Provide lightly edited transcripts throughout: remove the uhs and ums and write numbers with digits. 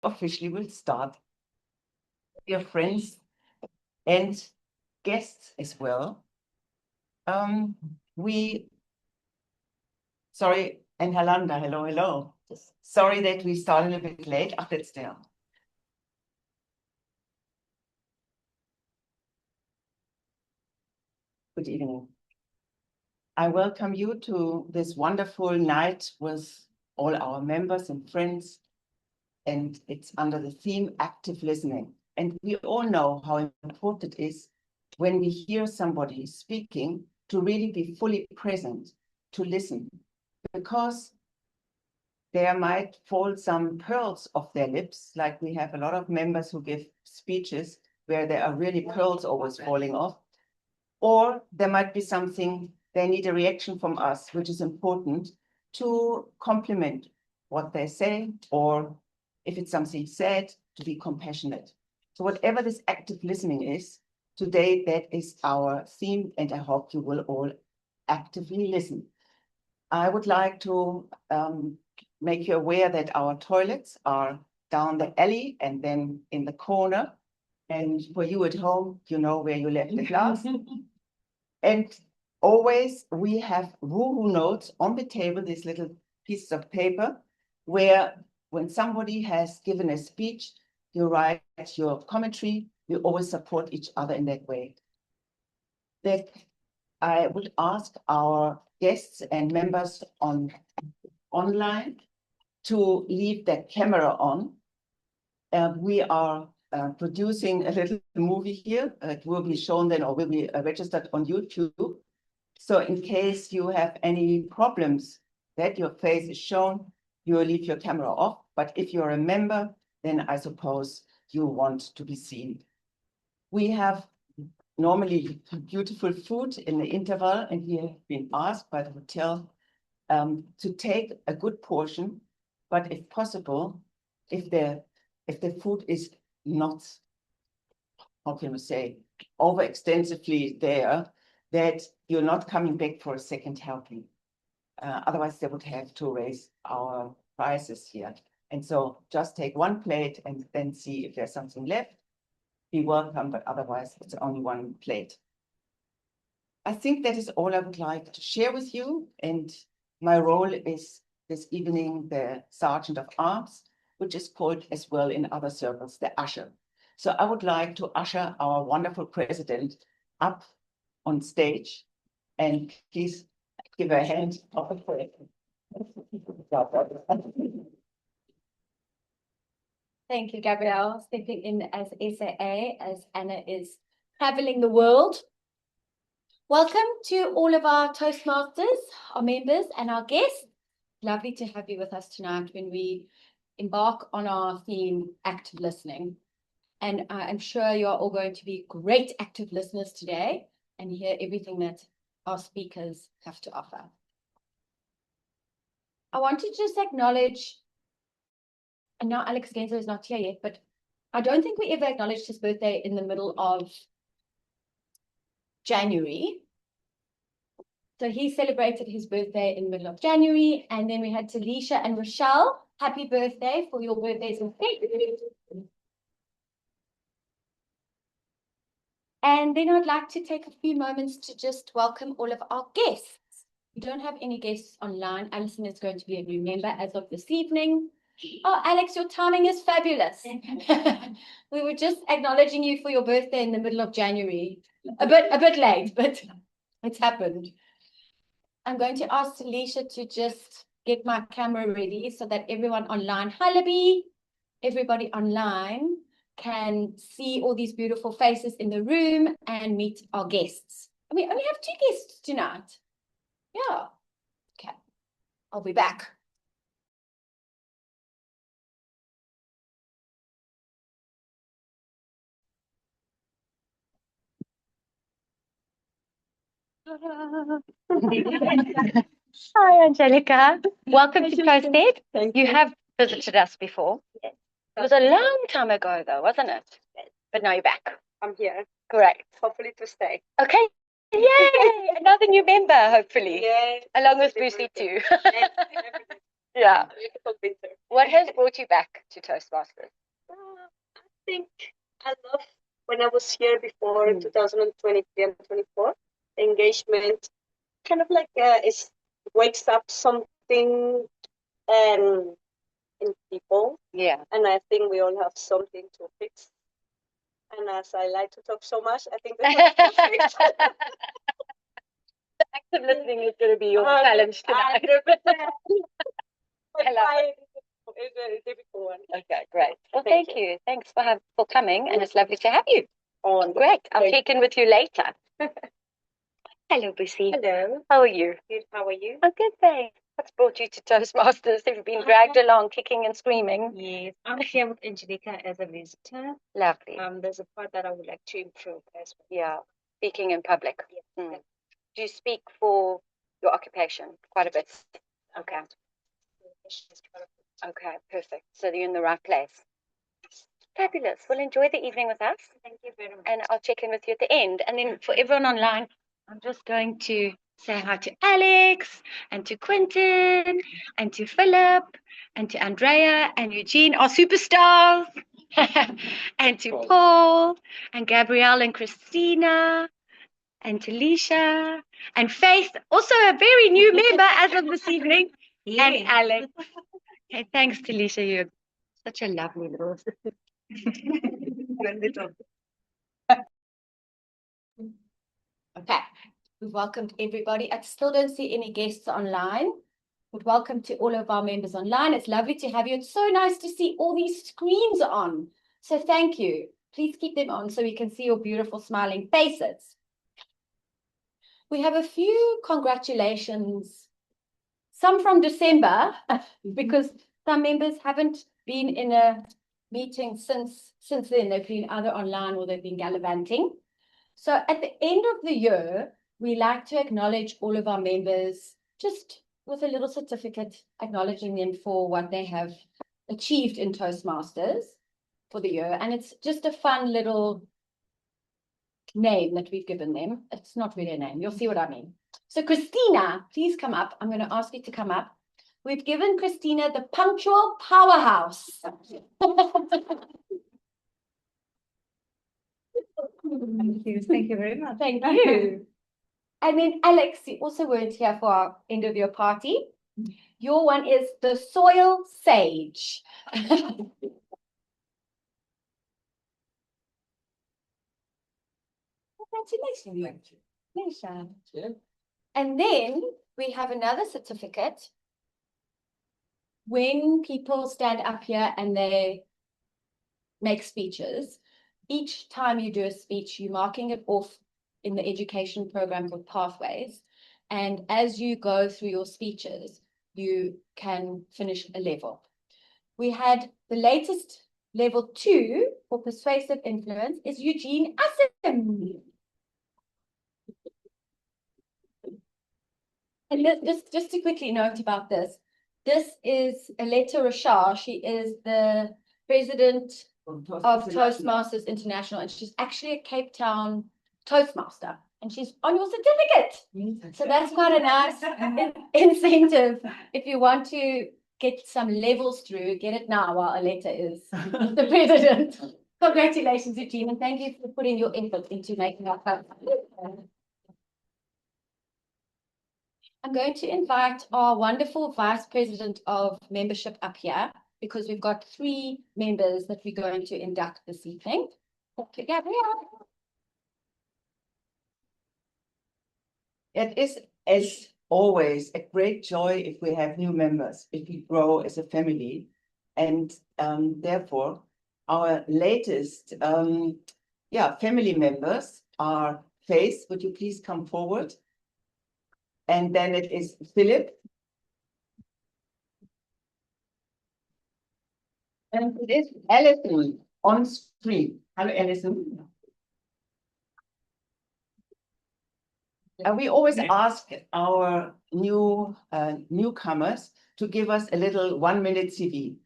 officially will start. Dear friends and guests as well. Sorry, and Halanda, hello. Sorry that we started a bit late. Ach, that's there. Good evening. I welcome you to this wonderful night with all our members and friends, and it's under the theme active listening. And we all know how important it is when we hear somebody speaking to really be fully present, to listen, because there might fall some pearls off their lips, like we have a lot of members who give speeches where there are really pearls always falling off, or there might be something they need a reaction from us, which is important to complement what they say, or if it's something said, to be compassionate. So whatever this active listening is, today that is our theme, and I hope you will all actively listen. I would like to make you aware that our toilets are down the alley and then in the corner. And for you at home, you know where you left the glass. And always we have woohoo notes on the table, these little pieces of paper, where when somebody has given a speech, you write your commentary, you always support each other in that way. That I would ask our guests and members online to leave their camera on. We are producing a little movie here. It will be shown then, or will be registered on YouTube. So in case you have any problems that your face is shown, you will leave your camera off. But if you're a member, then I suppose you want to be seen. We have normally beautiful food in the interval, and we have been asked by the hotel to take a good portion, but if possible, if the food is not, how can we say, overextensively there, that you're not coming back for a second helping. Otherwise, they would have to raise our prices here. And so just take one plate and then see if there's something left. Be welcome, but otherwise it's only one plate. I think that is all I would like to share with you. And my role is this evening the Sergeant of Arms, which is called as well in other circles, the usher. So I would like to usher our wonderful president up on stage, and please give her a hand of approval. Thank you, Gabrielle, stepping in as SAA as Anna is traveling the world. Welcome to all of our Toastmasters, our members and our guests. Lovely to have you with us tonight when we embark on our theme, active listening. And I'm sure you're all going to be great active listeners today and hear everything that our speakers have to offer. I want to just acknowledge, and now Alex Genzo is not here yet, but I don't think we ever acknowledged his birthday in the middle of January. So he celebrated his birthday in the middle of January, and then we had Talisha and Rochelle. Happy birthday for your birthdays in February. And then I'd like to take a few moments to just welcome all of our guests. We don't have any guests online. Alison is going to be a new member as of this evening. Oh, Alex, your timing is fabulous. We were just acknowledging you for your birthday in the middle of January. A bit late, but it's happened. I'm going to ask Talisha to just get my camera ready so that everyone online, hi Libby, everybody online can see all these beautiful faces in the room and meet our guests. And we only have 2 guests tonight. Yeah. Okay. I'll be back. Hi, Angelica. Welcome to ToastEd. You have visited us before. Yes. It was a long time ago, though, wasn't it? Yes. But now you're back. I'm here. Correct. Hopefully to stay. Okay. Yay! Another new member, hopefully. Yes. Along with Brucey, too. Yes. Yeah. Beautiful winter. What has brought you back to Toastmasters? I think I love when I was here before in 2023 and 24, the engagement kind of like it wakes up something in people. Yeah. And I think we all have something to fix. And as I like to talk so much, I think there's something to fix. Active listening is going to be your challenge tonight. But it's a difficult one. Okay, great. Well, thank you. Thanks for coming, and it's lovely to have you. Oh, Great. I'll check in with you later. Hello, Bussy. hello. How are you? Good. How are you? I'm good, thanks. What's brought you to Toastmasters? Have you been dragged along, kicking and screaming? Yes, I'm here with Angelica as a visitor. Lovely. There's a part that I would like to improve as well. Yeah, speaking in public. Yes. Mm. Do you speak for your occupation quite a bit? Okay. Okay, perfect. So you're in the right place. Fabulous. Well, enjoy the evening with us. Thank you very much. And I'll check in with you at the end. And then for everyone online, I'm just going to say hi to Alex and to Quentin and to Philip and to Andrea and Eugene, our superstars, and to Paul and Gabrielle and Christina and to Lisha and Faith, also a very new member as of this evening, and Alex. Okay, thanks to Lisha. You're such a lovely little Okay, we've welcomed everybody. I still don't see any guests online, but welcome to all of our members online. It's lovely to have you. It's so nice to see all these screens on. So thank you. Please keep them on so we can see your beautiful smiling faces. We have a few congratulations, some from December, because some members haven't been in a meeting since then. They've been either online or they've been gallivanting. So at the end of the year, we like to acknowledge all of our members just with a little certificate acknowledging them for what they have achieved in Toastmasters for the year. And it's just a fun little name that we've given them. It's not really a name. You'll see what I mean. So Christina, please come up. I'm going to ask you to come up. We've given Christina the punctual powerhouse. Thank you. Thank you very much. Thank you. And then Alex, you also weren't here for our end of year party. Your one is the soil sage. Congratulations. Pleasure. And then we have another certificate. When people stand up here and they make speeches, each time you do a speech, you're marking it off in the education program called Pathways. And as you go through your speeches, you can finish a level. We had the latest level 2 for persuasive influence is Eugene Assem. And just to quickly note about this is Aletta Rashar. She is the president of Toastmasters International, and she's actually a Cape Town Toastmaster, and she's on your certificate. So that's quite a nice incentive. If you want to get some levels through, get it now while Aletta is the president. Congratulations, Eugene, and thank you for putting your effort into making our club. I'm going to invite our wonderful Vice President of Membership up here, because we've got 3 members that we're going to induct this evening. Okay, Gabrielle. It is, as always, a great joy if we have new members, if we grow as a family. And therefore, our latest family members are Faith. Would you please come forward? And then it is Philip. And it is Alison on screen. Hello, Alison. We always ask our newcomers to give us a little 1-minute CV.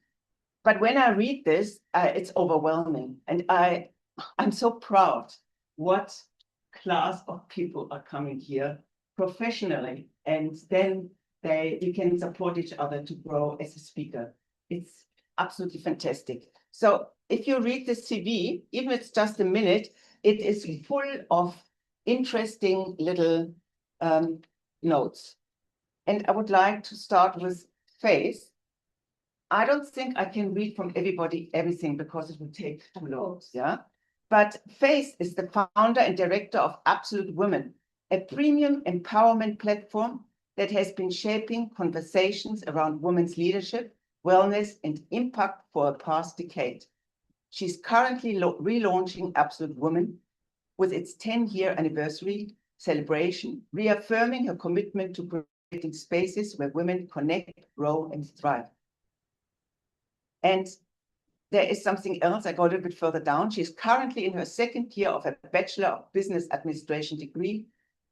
But when I read this, it's overwhelming. And I'm so proud what class of people are coming here professionally. And then we can support each other to grow as a speaker. It's absolutely fantastic. So if you read the CV, even if it's just a minute, it is full of interesting little notes. And I would like to start with Faith. I don't think I can read from everybody everything because it would take too long, yeah? But Faith is the founder and director of Absolute Women, a premium empowerment platform that has been shaping conversations around women's leadership, wellness, and impact for a past decade. She's currently relaunching Absolute Women with its 10-year anniversary celebration, reaffirming her commitment to creating spaces where women connect, grow, and thrive. And there is something else. I go a little bit further down. She's currently in her second year of a Bachelor of Business Administration degree,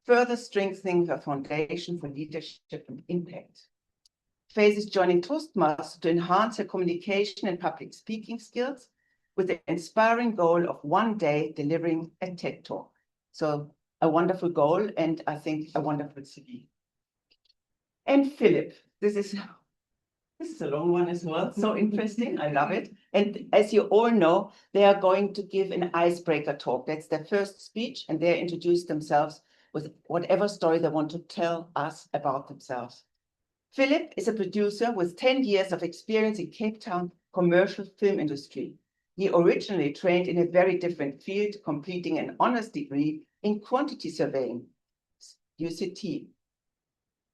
further strengthening her foundation for leadership and impact. Faith is joining Toastmasters to enhance her communication and public speaking skills with the inspiring goal of one day delivering a TED Talk. So a wonderful goal, and I think a wonderful CV. And Philip, this is a long one as well. So interesting. I love it. And as you all know, they are going to give an icebreaker talk. That's their first speech, and they introduce themselves with whatever story they want to tell us about themselves. Philip is a producer with 10 years of experience in Cape Town commercial film industry. He originally trained in a very different field, completing an honors degree in quantity surveying, UCT.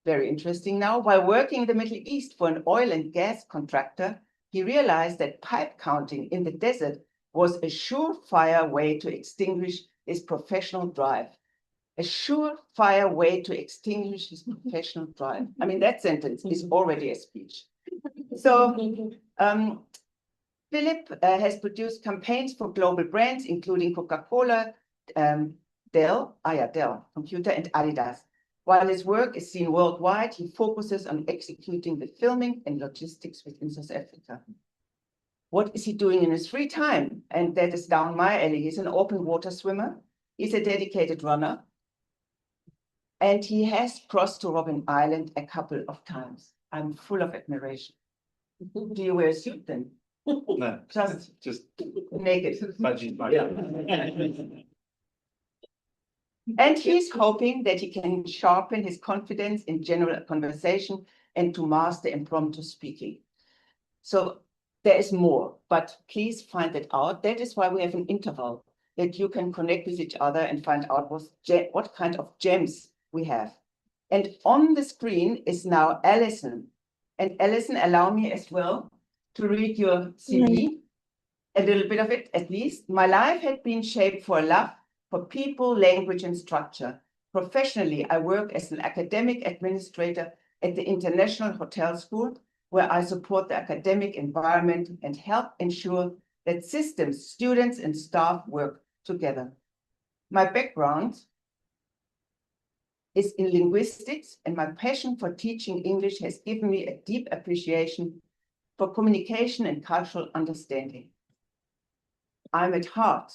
Very interesting now. While working in the Middle East for an oil and gas contractor, he realized that pipe counting in the desert was a surefire way to extinguish his professional drive. A surefire way to extinguish his professional drive. I mean, that sentence is already a speech. So Philip has produced campaigns for global brands, including Coca-Cola, Dell Computer, and Adidas. While his work is seen worldwide, he focuses on executing the filming and logistics within South Africa. What is he doing in his free time? And that is down my alley. He's an open water swimmer. He's a dedicated runner. And he has crossed to Robben Island a couple of times. I'm full of admiration. Do you wear a suit then? No, Just naked. Yeah. And he's hoping that he can sharpen his confidence in general conversation and to master impromptu speaking. So there is more, but please find it out. That is why we have an interval, that you can connect with each other and find out what kind of gems we have. And on the screen is now Alison. And Alison, allow me as well to read your CV, a little bit of it at least. My life had been shaped for a love for people, language, and structure. Professionally, I work as an academic administrator at the International Hotel School, where I support the academic environment and help ensure that systems, students, and staff work together. My background is in linguistics, and my passion for teaching English has given me a deep appreciation for communication and cultural understanding. I'm at heart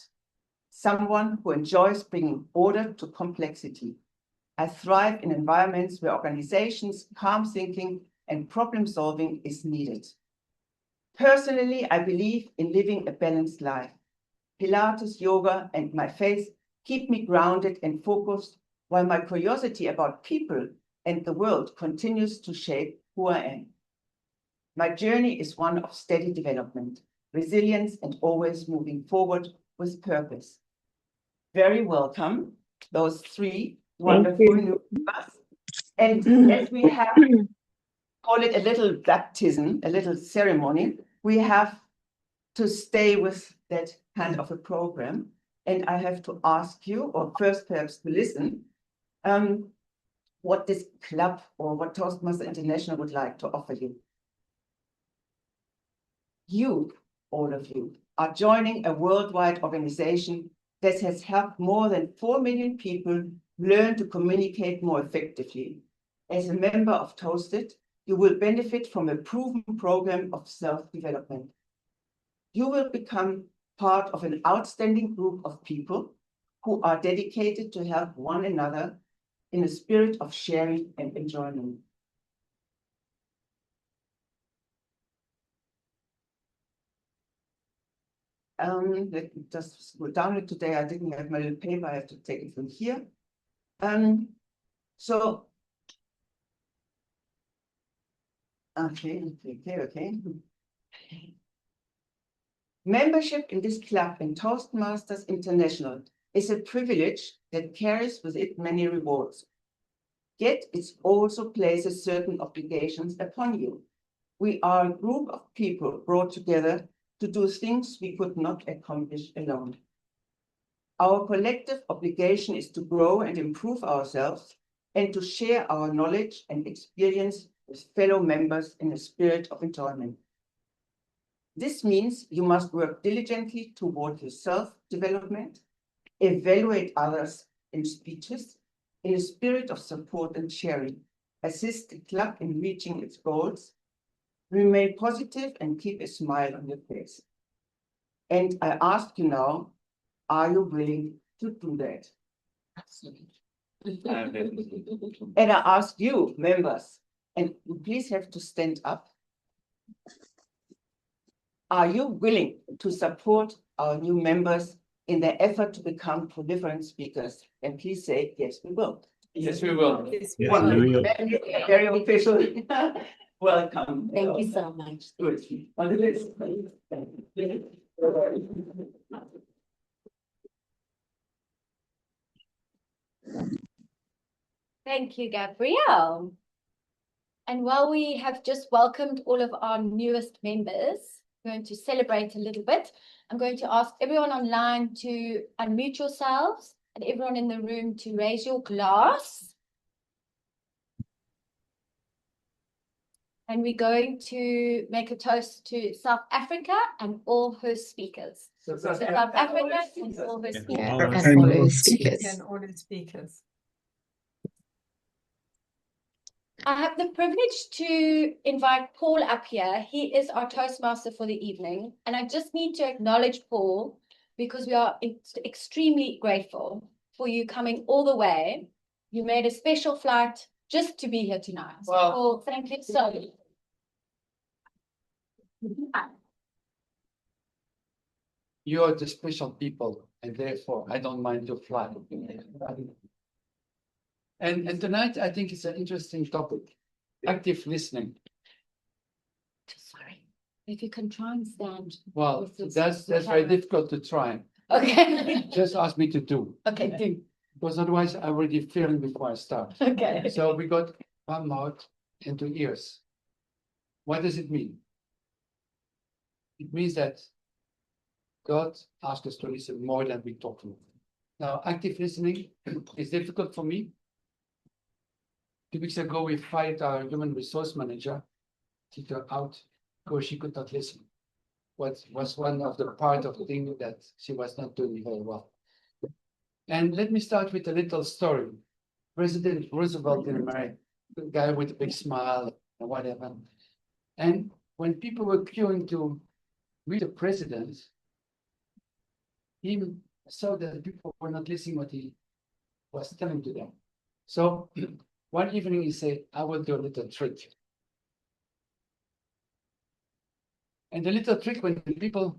someone who enjoys bringing order to complexity. I thrive in environments where organizations, calm thinking, and problem solving is needed. Personally, I believe in living a balanced life. Pilates, yoga, and my faith keep me grounded and focused, while my curiosity about people and the world continues to shape who I am. My journey is one of steady development, resilience, and always moving forward with purpose. Very welcome, those three wonderful new members. And as we have, call it a little baptism, a little ceremony, we have to stay with that kind of a program. And I have to ask you, or first perhaps to listen, what this club or what Toastmasters International would like to offer you. You, all of you, are joining a worldwide organization that has helped more than 4 million people learn to communicate more effectively. As a member of ToastEd, you will benefit from a proven program of self-development. You will become part of an outstanding group of people who are dedicated to help one another in a spirit of sharing and enjoyment. Let me just scroll down it today. I didn't have my little paper. I have to take it from here. So, okay. Membership in this club in Toastmasters International is a privilege that carries with it many rewards. Yet it also places certain obligations upon you. We are a group of people brought together to do things we could not accomplish alone. Our collective obligation is to grow and improve ourselves and to share our knowledge and experience with fellow members in a spirit of enjoyment. This means you must work diligently toward your self-development, evaluate others in speeches, in a spirit of support and sharing, assist the club in reaching its goals, remain positive and keep a smile on your face. And I ask you now, are you willing to do that? And I ask you, members, and you please have to stand up. Are you willing to support our new members in their effort to become proliferant speakers? And please say, yes, we will. Yes, we will. Yes, Wonderful. Very official. Welcome. Thank you so much. Good. On the list. Thank you, Gabrielle. And while we have just welcomed all of our newest members, we're going to celebrate a little bit. I'm going to ask everyone online to unmute yourselves and everyone in the room to raise your glass. And we're going to make a toast to South Africa and all her speakers. So South Africa and all her speakers. And all the speakers. I have the privilege to invite Paul up here. He is our Toastmaster for the evening. And I just need to acknowledge Paul because we are extremely grateful for you coming all the way. You made a special flight just to be here tonight. So, Well, Paul, thank you so much. You are the special people, and therefore I don't mind your fly. And tonight I think it's an interesting topic, active listening. Sorry. If you can try and stand. Well, This is that's the very camera. difficult to try. Okay. Just ask me to do, Okay, do. because otherwise I already feeling before I start. Okay. So we got one mouth and 2 ears. What does it mean? It means that God asks us to listen more than we talk to him. Now, active listening is difficult for me. 2 weeks ago, we fired our human resource manager, kicked her out because she could not listen. What was one of the part of the thing that she was not doing very well. And let me start with a little story. President Roosevelt in America, the guy with a big smile and whatever. And when people were queuing to meet the president, he saw that the people were not listening what he was telling to them. So one evening he said, I will do a little trick. And the little trick, when the people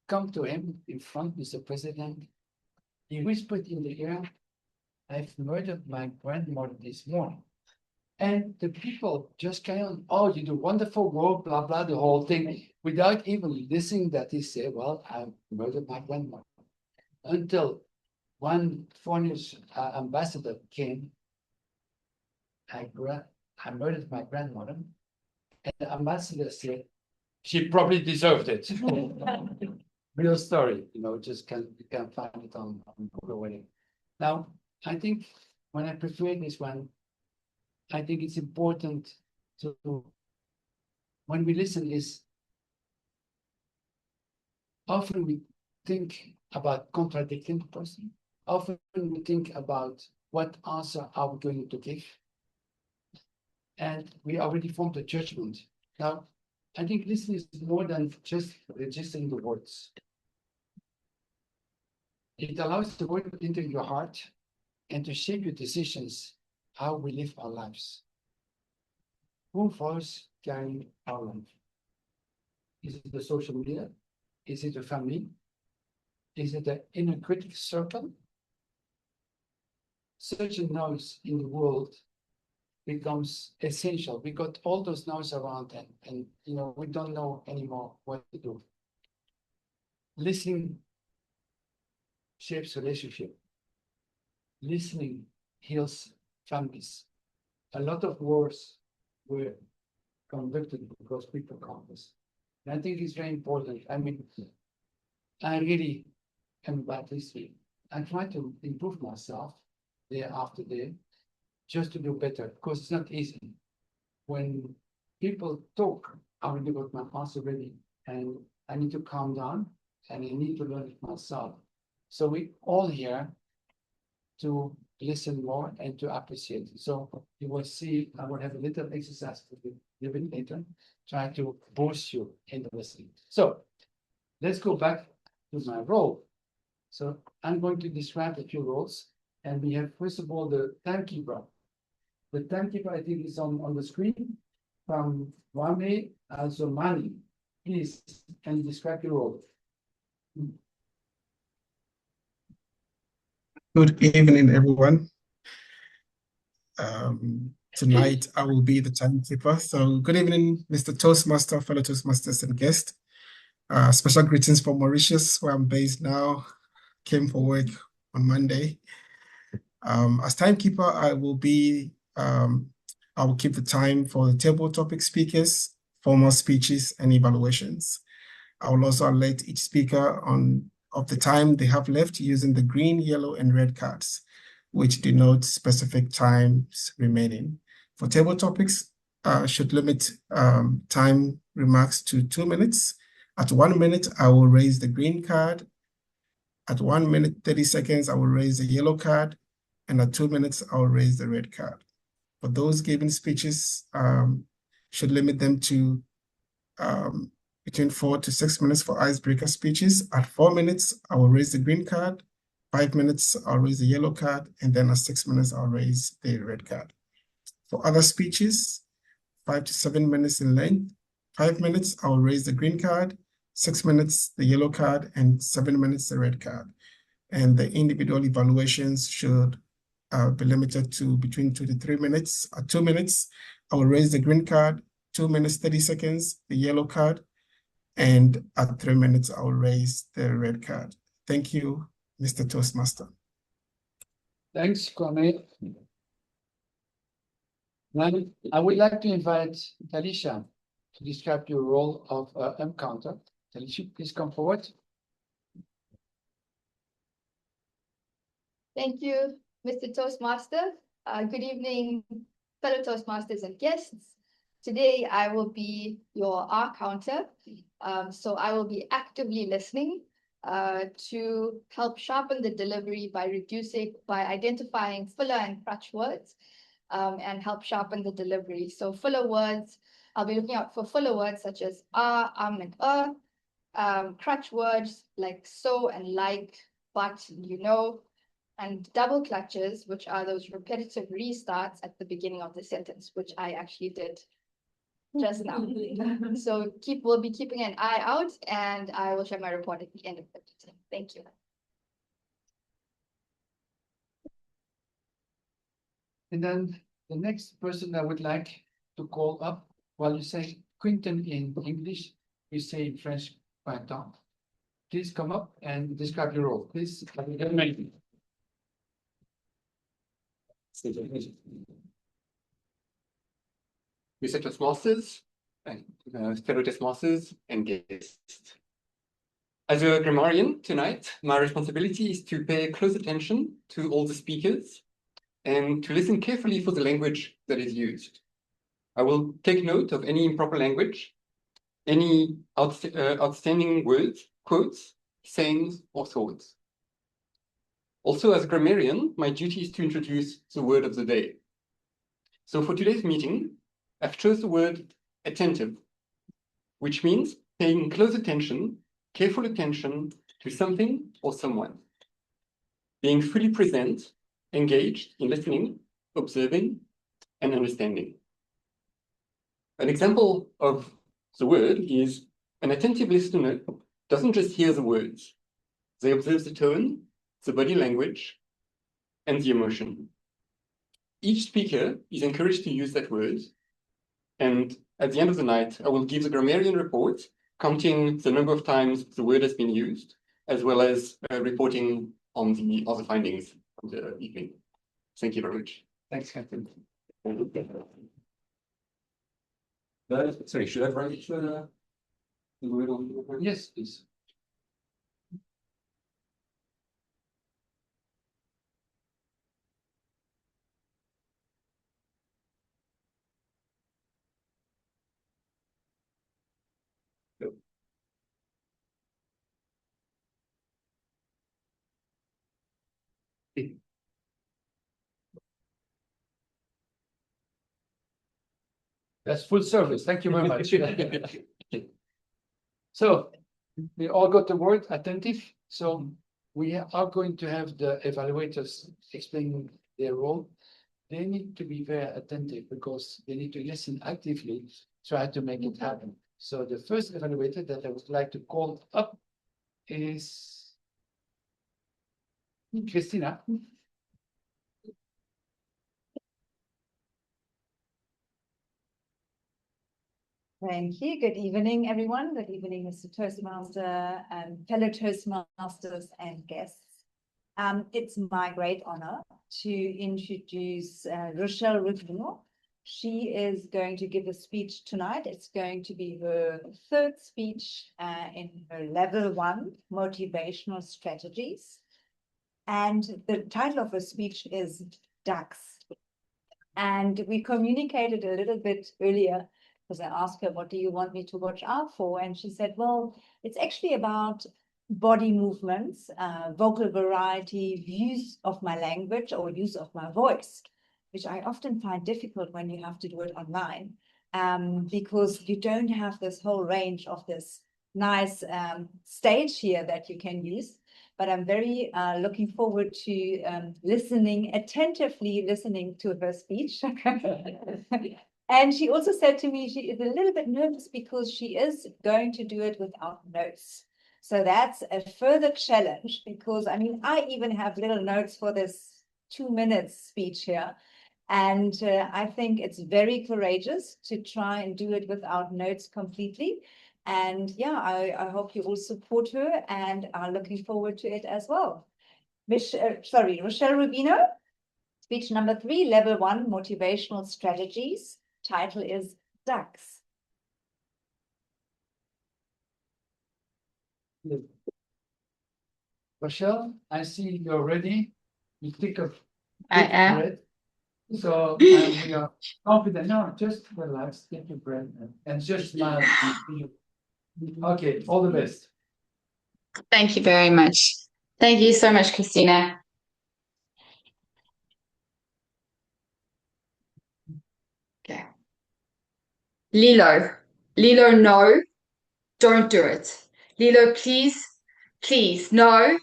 come to him in front, Mr. President, he whispered in the ear, I've murdered my grandmother this morning. And the people just carry on, oh, you do wonderful work, blah, blah, the whole thing, without even listening that he said, well, I murdered my grandmother. Until one foreign ambassador came, I murdered my grandmother. And the ambassador said, she probably deserved it. Real story, just you can find it on Google or whatever. Now, I think when I prepared this one, I think it's important to, when we listen, is often we think about contradicting the person. Often we think about what answer are we going to give. And we already formed a judgment. Now, I think listening is more than just registering the words. It allows the word into your heart and to shape your decisions, how we live our lives. Who voice carry our life? Is it the social media? Is it the family? is that the inner critic circle, such a noise in the world becomes essential. We got all those noise around and you know, we don't know anymore what to do. Listening shapes relationship. Listening heals families. A lot of wars were conducted because people can't listen. And I think it's very important. I mean, I really am about listening. I try to improve myself day after day, just to do better, because it's not easy. When people talk, I already got my answer ready, and I need to calm down, and I need to learn it myself. So we all here to listen more and to appreciate. So you will see, I will have a little exercise for you a bit later, try to boost you in the listening. So let's go back to my role. So I'm going to describe a few roles, and we have, first of all, the timekeeper. The timekeeper, I think, is on the screen from Wame Azomani. Please, can you describe your role? Good evening, everyone. Tonight I will be the timekeeper. So good evening, Mr. Toastmaster, fellow Toastmasters and guests. Special greetings from Mauritius, where I'm based now. Came for work on Monday. As timekeeper, I will keep the time for the table topic speakers, formal speeches, and evaluations. I will also alert each speaker of the time they have left using the green, yellow, and red cards, which denote specific times remaining. For table topics, should limit time remarks to 2 minutes. At 1 minute, I will raise the green card. At 1 minute, 30 seconds, I will raise the yellow card. And at 2 minutes, I will raise the red card. For those giving speeches, should limit them to between 4 to 6 minutes for icebreaker speeches. At 4 minutes, I will raise the green card. 5 minutes, I'll raise the yellow card. And then at 6 minutes, I'll raise the red card. For other speeches, 5 to 7 minutes in length. 5 minutes, I will raise the green card. 6 minutes, the yellow card. And 7 minutes, the red card. And the individual evaluations should be limited to between 2 to 3 minutes. At 2 minutes, I will raise the green card. 2 minutes, 30 seconds, the yellow card. And at 3 minutes, I will raise the red card. Thank you, Mr. Toastmaster. Thanks, Kwame. Now, I would like to invite Talisha to describe your role of M-Counter. Talisha, please come forward. Thank you, Mr. Toastmaster. Good evening, fellow Toastmasters and guests. Today, I will be your R counter. So I will be actively listening to help sharpen the delivery by identifying filler and crutch words and help sharpen the delivery. So filler words, I'll be looking out for filler words such as and crutch words like so and like, but, you know, and double clutches, which are those repetitive restarts at the beginning of the sentence, which I actually did just now. So we'll be keeping an eye out, and I will share my report at the end of the meeting. Thank you. And then the next person I would like to call up, while you say Quentin in English, you say in French, Quentin. Please come up and describe your role. Please. Mr. Toastmasters, fellow Toastmasters and guests. As a grammarian tonight, my responsibility is to pay close attention to all the speakers and to listen carefully for the language that is used. I will take note of any improper language, any outstanding words, quotes, sayings, or thoughts. Also, as a grammarian, my duty is to introduce the word of the day. So for today's meeting, I've chosen the word attentive, which means paying close attention, careful attention to something or someone. Being fully present, engaged in listening, observing, and understanding. An example of the word is an attentive listener doesn't just hear the words, They observe the tone, the body language, and the emotion. Each speaker is encouraged to use that word, and at the end of the night, I will give the grammarian report, counting the number of times the word has been used, as well as reporting on the other findings of the evening. Thank you very much. Thanks, Captain. Sorry, should I write the word on the paper? Yes, please. That's full service. Thank you very much. So we all got the word attentive. So we are going to have the evaluators explaining their role. They need to be very attentive because they need to listen actively, try to make it happen. So the first evaluator that I would like to call up is Christina. Thank you. Good evening, everyone. Good evening, Mr. Toastmaster and fellow Toastmasters and guests. It's my great honor to introduce Rochelle Rubino. She is going to give a speech tonight. It's going to be her third speech in her level 1 motivational strategies. And the title of her speech is Ducks. And we communicated a little bit earlier because I asked her, what do you want me to watch out for? And she said, well, it's actually about body movements, vocal variety, use of my language or use of my voice, which I often find difficult when you have to do it online, because you don't have this whole range of this nice stage here that you can use. But I'm very looking forward to attentively listening to her speech. And she also said to me, she is a little bit nervous because she is going to do it without notes. So that's a further challenge because, I mean, I even have little notes for this 2 minutes speech here. And I think it's very courageous to try and do it without notes completely. And yeah, I hope you all support her and are looking forward to it as well. Rochelle Rubino, speech number 3, level 1, motivational strategies. Title is Ducks. Rochelle, I see you're ready. You think of I am. breath. So we are confident. No, just relax, take your breath and just smile. Okay, all the best. Thank you very much. Thank you so much, Christina. Okay. Lilo. Lilo, no. Don't do it. Lilo, please. Please, no.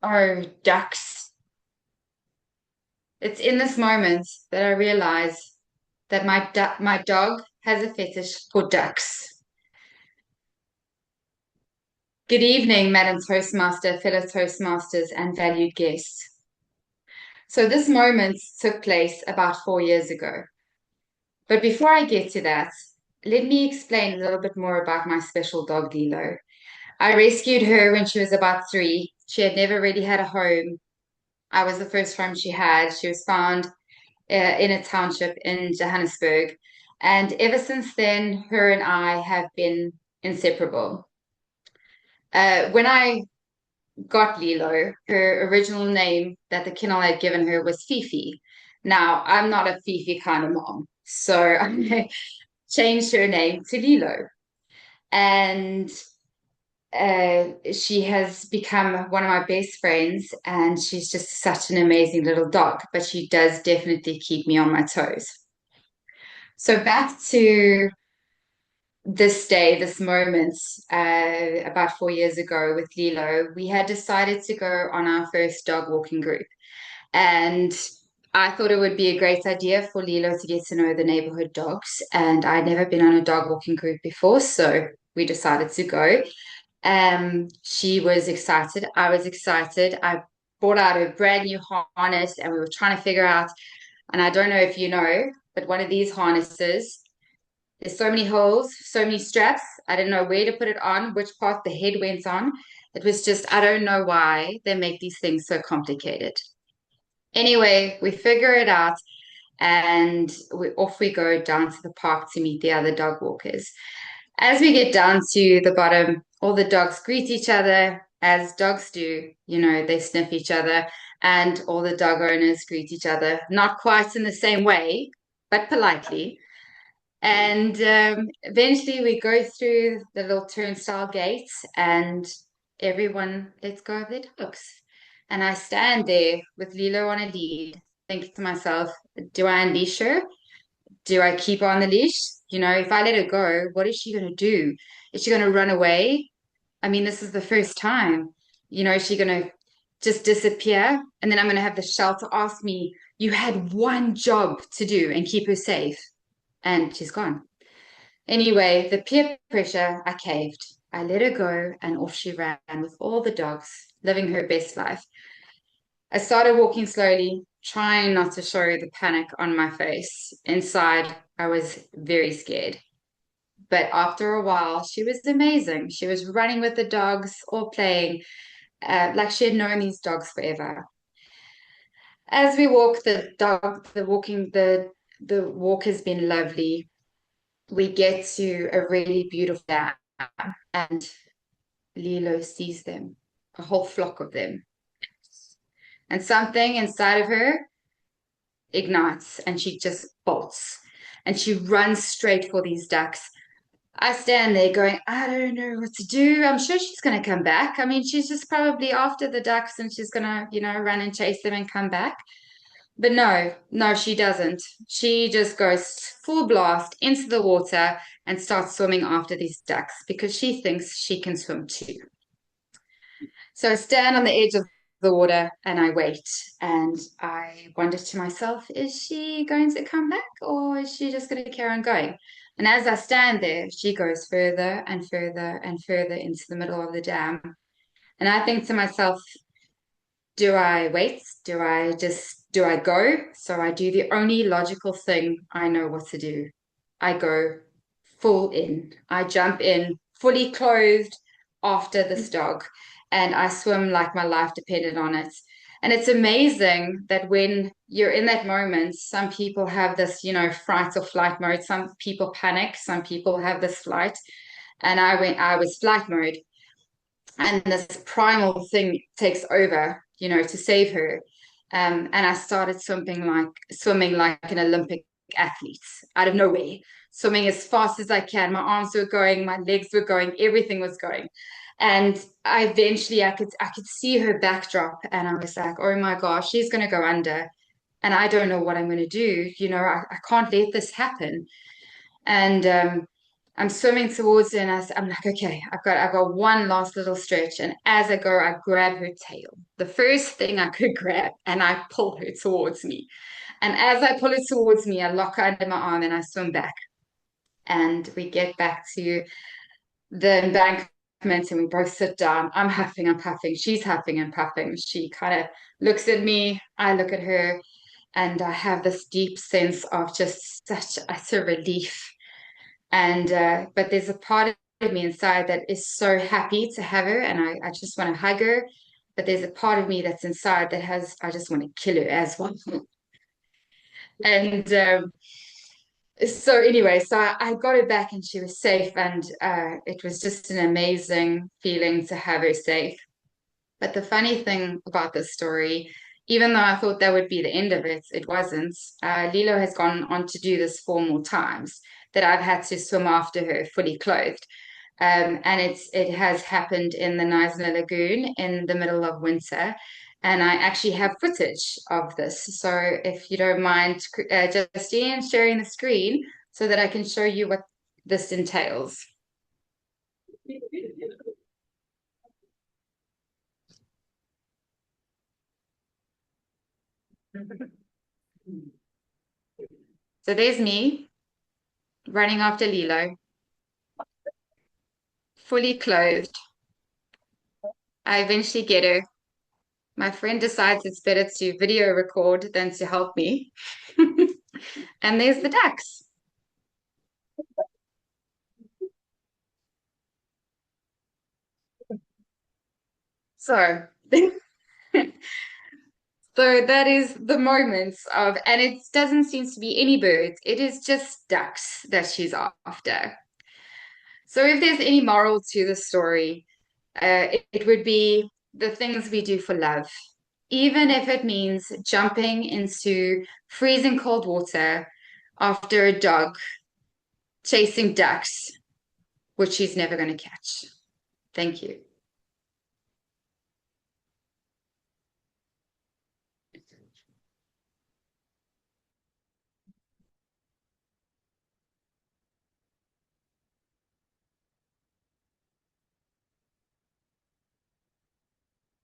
Oh, ducks. It's in this moment that I realize that my dog has a fetish for ducks. Good evening, Madam Toastmaster, fellow Toastmasters, and valued guests. So this moment took place about 4 years ago. But before I get to that, let me explain a little bit more about my special dog, Lilo. I rescued her when she was about 3. She had never really had a home. I was the first home she had. She was found in a township in Johannesburg. And ever since then, her and I have been inseparable. When I got Lilo, her original name that the kennel had given her was Fifi. Now, I'm not a Fifi kind of mom, so I changed her name to Lilo. And she has become one of my best friends, and she's just such an amazing little dog, but she does definitely keep me on my toes. So back to this day, this moment, about 4 years ago with Lilo, we had decided to go on our first dog walking group. And I thought it would be a great idea for Lilo to get to know the neighborhood dogs. And I'd never been on a dog walking group before, so we decided to go. She was excited. I was excited. I brought out a brand new harness and we were trying to figure out, and I don't know if you know, but one of these harnesses, there's so many holes, so many straps. I didn't know where to put it on, which part the head went on. It was just, I don't know why they make these things so complicated. Anyway, we figure it out and off we go down to the park to meet the other dog walkers. As we get down to the bottom, all the dogs greet each other, as dogs do. They sniff each other, and all the dog owners greet each other, not quite in the same way, but politely. And eventually we go through the little turnstile gates, and everyone lets go of their dogs. And I stand there with Lilo on a lead, thinking to myself, do I unleash her? Do I keep her on the leash? If I let her go, what is she going to do? Is she going to run away? I mean, this is the first time. Is she going to just disappear? And then I'm going to have the shelter ask me, you had one job to do and keep her safe. And she's gone. Anyway, the peer pressure, I caved. I let her go and off she ran with all the dogs, living her best life. I started walking slowly, trying not to show the panic on my face. Inside, I was very scared. But after a while, she was amazing. She was running with the dogs or playing like she had known these dogs forever. As we walk, the walk has been lovely. We get to a really beautiful dam, and Lilo sees them, a whole flock of them. And something inside of her ignites and she just bolts and she runs straight for these ducks. I stand there going, I don't know what to do. I'm sure she's going to come back. I mean, she's just probably after the ducks and she's going to, run and chase them and come back. But no, she doesn't. She just goes full blast into the water and starts swimming after these ducks because she thinks she can swim too. So I stand on the edge of the water and I wait and I wonder to myself, is she going to come back or is she just going to carry on going? And as I stand there, she goes further and further and further into the middle of the dam. And I think to myself, do I wait? Do I go? So I do the only logical thing I know what to do. I go full in. I jump in fully clothed after this dog and I swim like my life depended on it. And it's amazing that when you're in that moment, some people have this, fright or flight mode. Some people panic. Some people have this flight. And I was flight mode. And this primal thing takes over, to save her. And I started swimming like an Olympic athlete out of nowhere, swimming as fast as I can. My arms were going, my legs were going, everything was going. And I could see her backdrop, and I was like, oh my gosh, she's going to go under. And I don't know what I'm going to do. I can't let this happen. And I'm swimming towards her and I'm like, okay, I've got one last little stretch. And as I go, I grab her tail, the first thing I could grab, and I pull her towards me. And as I pull her towards me, I lock her under my arm and I swim back. And we get back to the embankment and we both sit down. I'm huffing and puffing. She's huffing and puffing. She kind of looks at me. I look at her. And I have this deep sense of just such utter relief. And but there's a part of me inside that is so happy to have her and I just want to hug her. But there's a part of me that's inside that I just want to kill her as well. And so anyway, so I got her back and she was safe and it was just an amazing feeling to have her safe. But the funny thing about this story, even though I thought that would be the end of it, it wasn't. Lilo has gone on to do this 4 more times that I've had to swim after her fully clothed. And it has happened in the Knysna Lagoon in the middle of winter. And I actually have footage of this. So if you don't mind, Justine, sharing the screen so that I can show you what this entails. So there's me running after Lilo, fully clothed, I eventually get her. My friend decides it's better to video record than to help me. And there's the ducks. So, so that is the moments of, and it doesn't seem to be any birds. It is just ducks that she's after. So if there's any moral to the story, it would be the things we do for love, even if it means jumping into freezing cold water after a dog chasing ducks, which she's never going to catch. Thank you.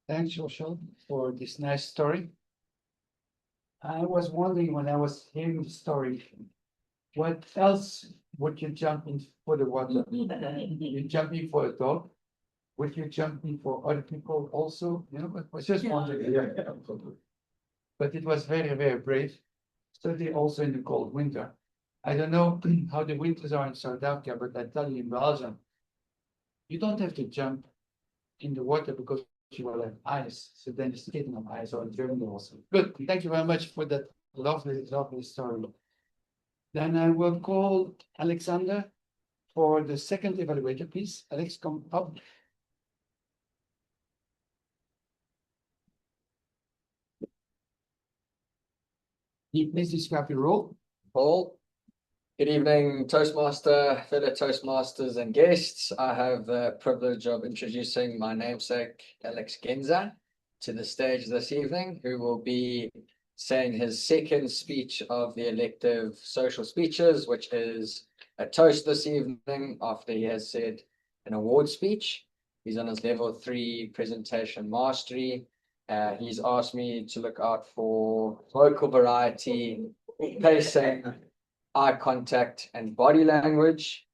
Thanks, Joshua, for this nice story. I was wondering when I was hearing the story, what else would you jump in for the water? You jump in for a dog? Would you jump in for other people also? You know, I was just wondering. Yeah. But it was very, very brave, certainly also in the cold winter. I don't know how the winters are in South Africa, but I tell you in Belgium, you don't have to jump in the water because you will have ice. So then you're skating on ice or in Germany also. Good. Thank you very much for that lovely, lovely story. Then I will call Alexander for the second evaluator, please. Alex, come up. Please describe your role. Paul. Good evening, Toastmaster, fellow Toastmasters and guests. I have the privilege of introducing my namesake, Alex Genza, to the stage this evening, who will be saying his second speech of the elective social speeches, which is a toast this evening after he has said an award speech. He's on his level 3 presentation mastery. He's asked me to look out for vocal variety, pacing, eye contact, and body language.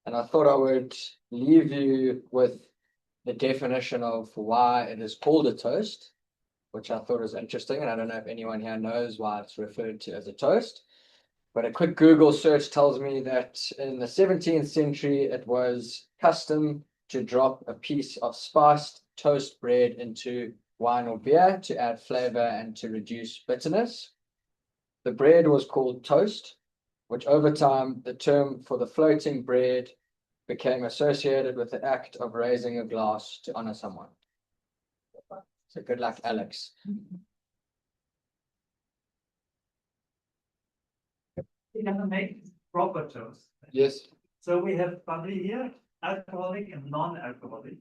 And I thought I would leave you with the definition of why it is called a toast, which I thought was interesting. And I don't know if anyone here knows why it's referred to as a toast. But a quick Google search tells me that in the 17th century, it was custom to drop a piece of spiced toast bread into wine or beer to add flavor and to reduce bitterness. The bread was called toast, which over time, the term for the floating bread became associated with the act of raising a glass to honor someone. So good luck, Alex. We have to make proper toast. Yes. So we have bubbly here, alcoholic and non-alcoholic.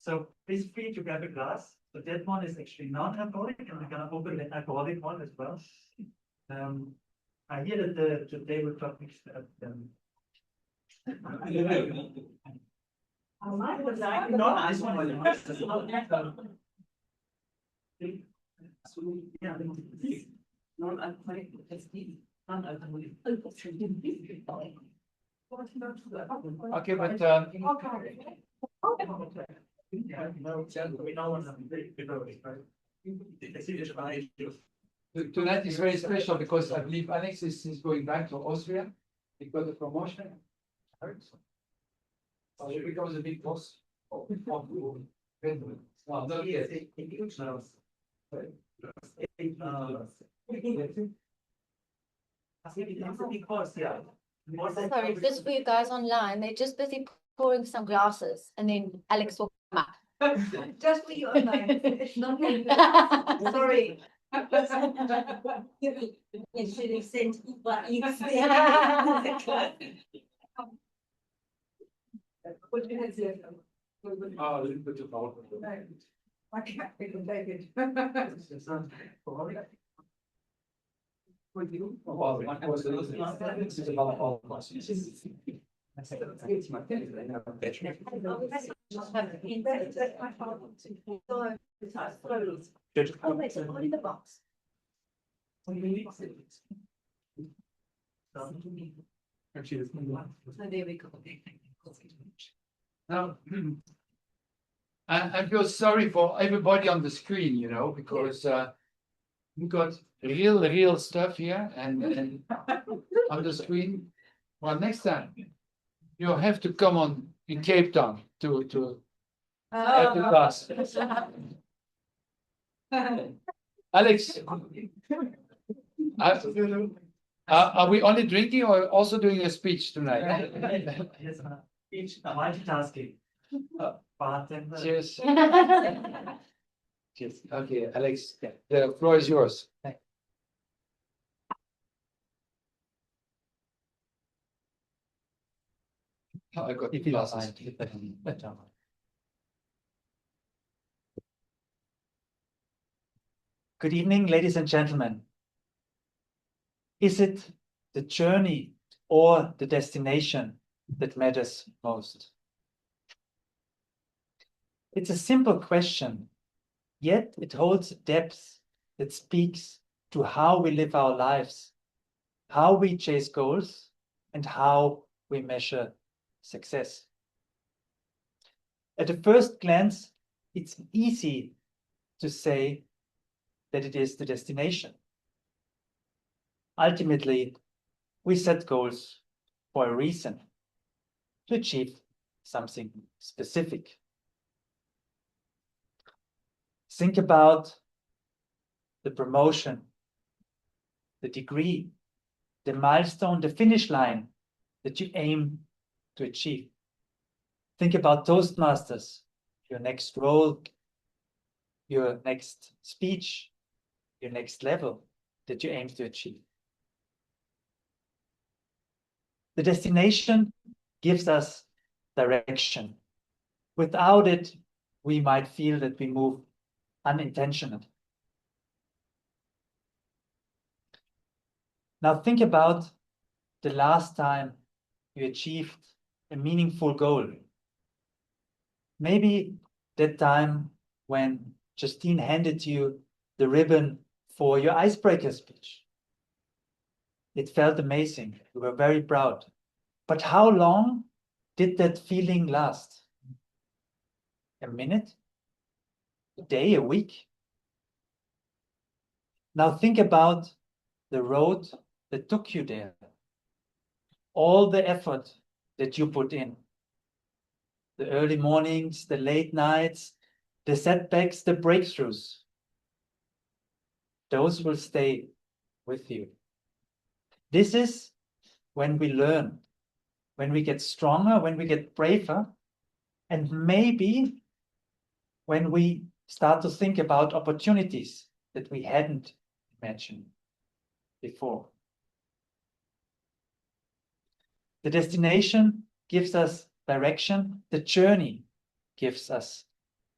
So please free to grab a glass. So that one is actually non-alcoholic, and we're gonna open the alcoholic one as well. I hear that the tabletop mixed up. I like the non-ice one. Yeah, non-alcoholic. Okay, but tonight is very special because I believe Alex is going back to Austria because of promotion. So he becomes a big boss. Sorry, just for you guys online, they're just busy pouring some glasses and then Alex will come up. Just for you online, it's not. Sorry. You should have sent what you said. Oh, you put your power. I can't even take it. For you? Well, of course, this is about all of us. Now, I feel sorry for everybody on the screen, you know, because we got real stuff here and on the screen. Well, next time you have to come on in Cape Town to have the class. Alex, are we only drinking or also doing a speech tonight? Yes, speech, multitasking. Bartender. Cheers. Cheers. Okay, Alex, the floor is yours. Oh, I got If you don't glasses. mind. Good evening, ladies and gentlemen. Is it the journey or the destination that matters most? It's a simple question, yet it holds depth that speaks to how we live our lives, how we chase goals, and how we measure success. At a first glance, it's easy to say that it is the destination. Ultimately, we set goals for a reason, to achieve something specific. Think about the promotion, the degree, the milestone, the finish line that you aim to achieve. Think about Toastmasters, your next role, your next speech, your next level that you aim to achieve. The destination gives us direction. Without it, we might feel that we move unintentionally. Now think about the last time you achieved a meaningful goal. Maybe that time when Justine handed you the ribbon for your icebreaker speech. It felt amazing. You were very proud. But how long did that feeling last? A minute? A day? A week? Now think about the road that took you there. All the effort that you put in. The early mornings, the late nights, the setbacks, the breakthroughs. Those will stay with you. This is when we learn, when we get stronger, when we get braver, and maybe when we start to think about opportunities that we hadn't imagined before. The destination gives us direction, the journey gives us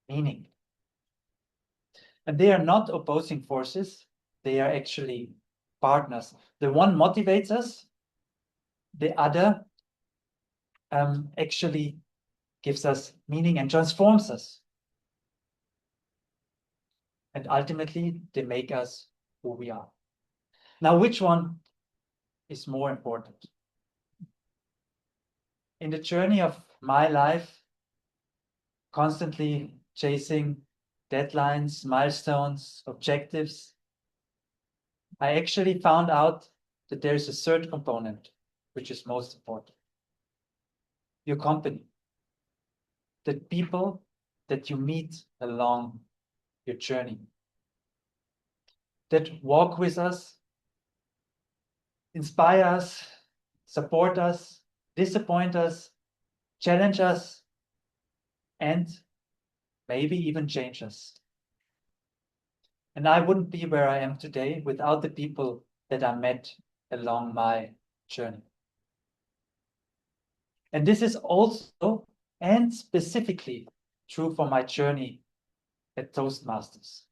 meaning. And they are not opposing forces, they are actually partners. The one motivates us, the other actually gives us meaning and transforms us. And ultimately, they make us who we are. Now, which one is more important? In the journey of my life, constantly chasing deadlines, milestones, objectives, I actually found out that there is a third component, which is most important. Your company. The people that you meet along your journey. That walk with us, inspire us, support us, disappoint us, challenge us, and maybe even change us. And I wouldn't be where I am today without the people that I met along my journey. And this is also and specifically true for my journey at Toastmasters.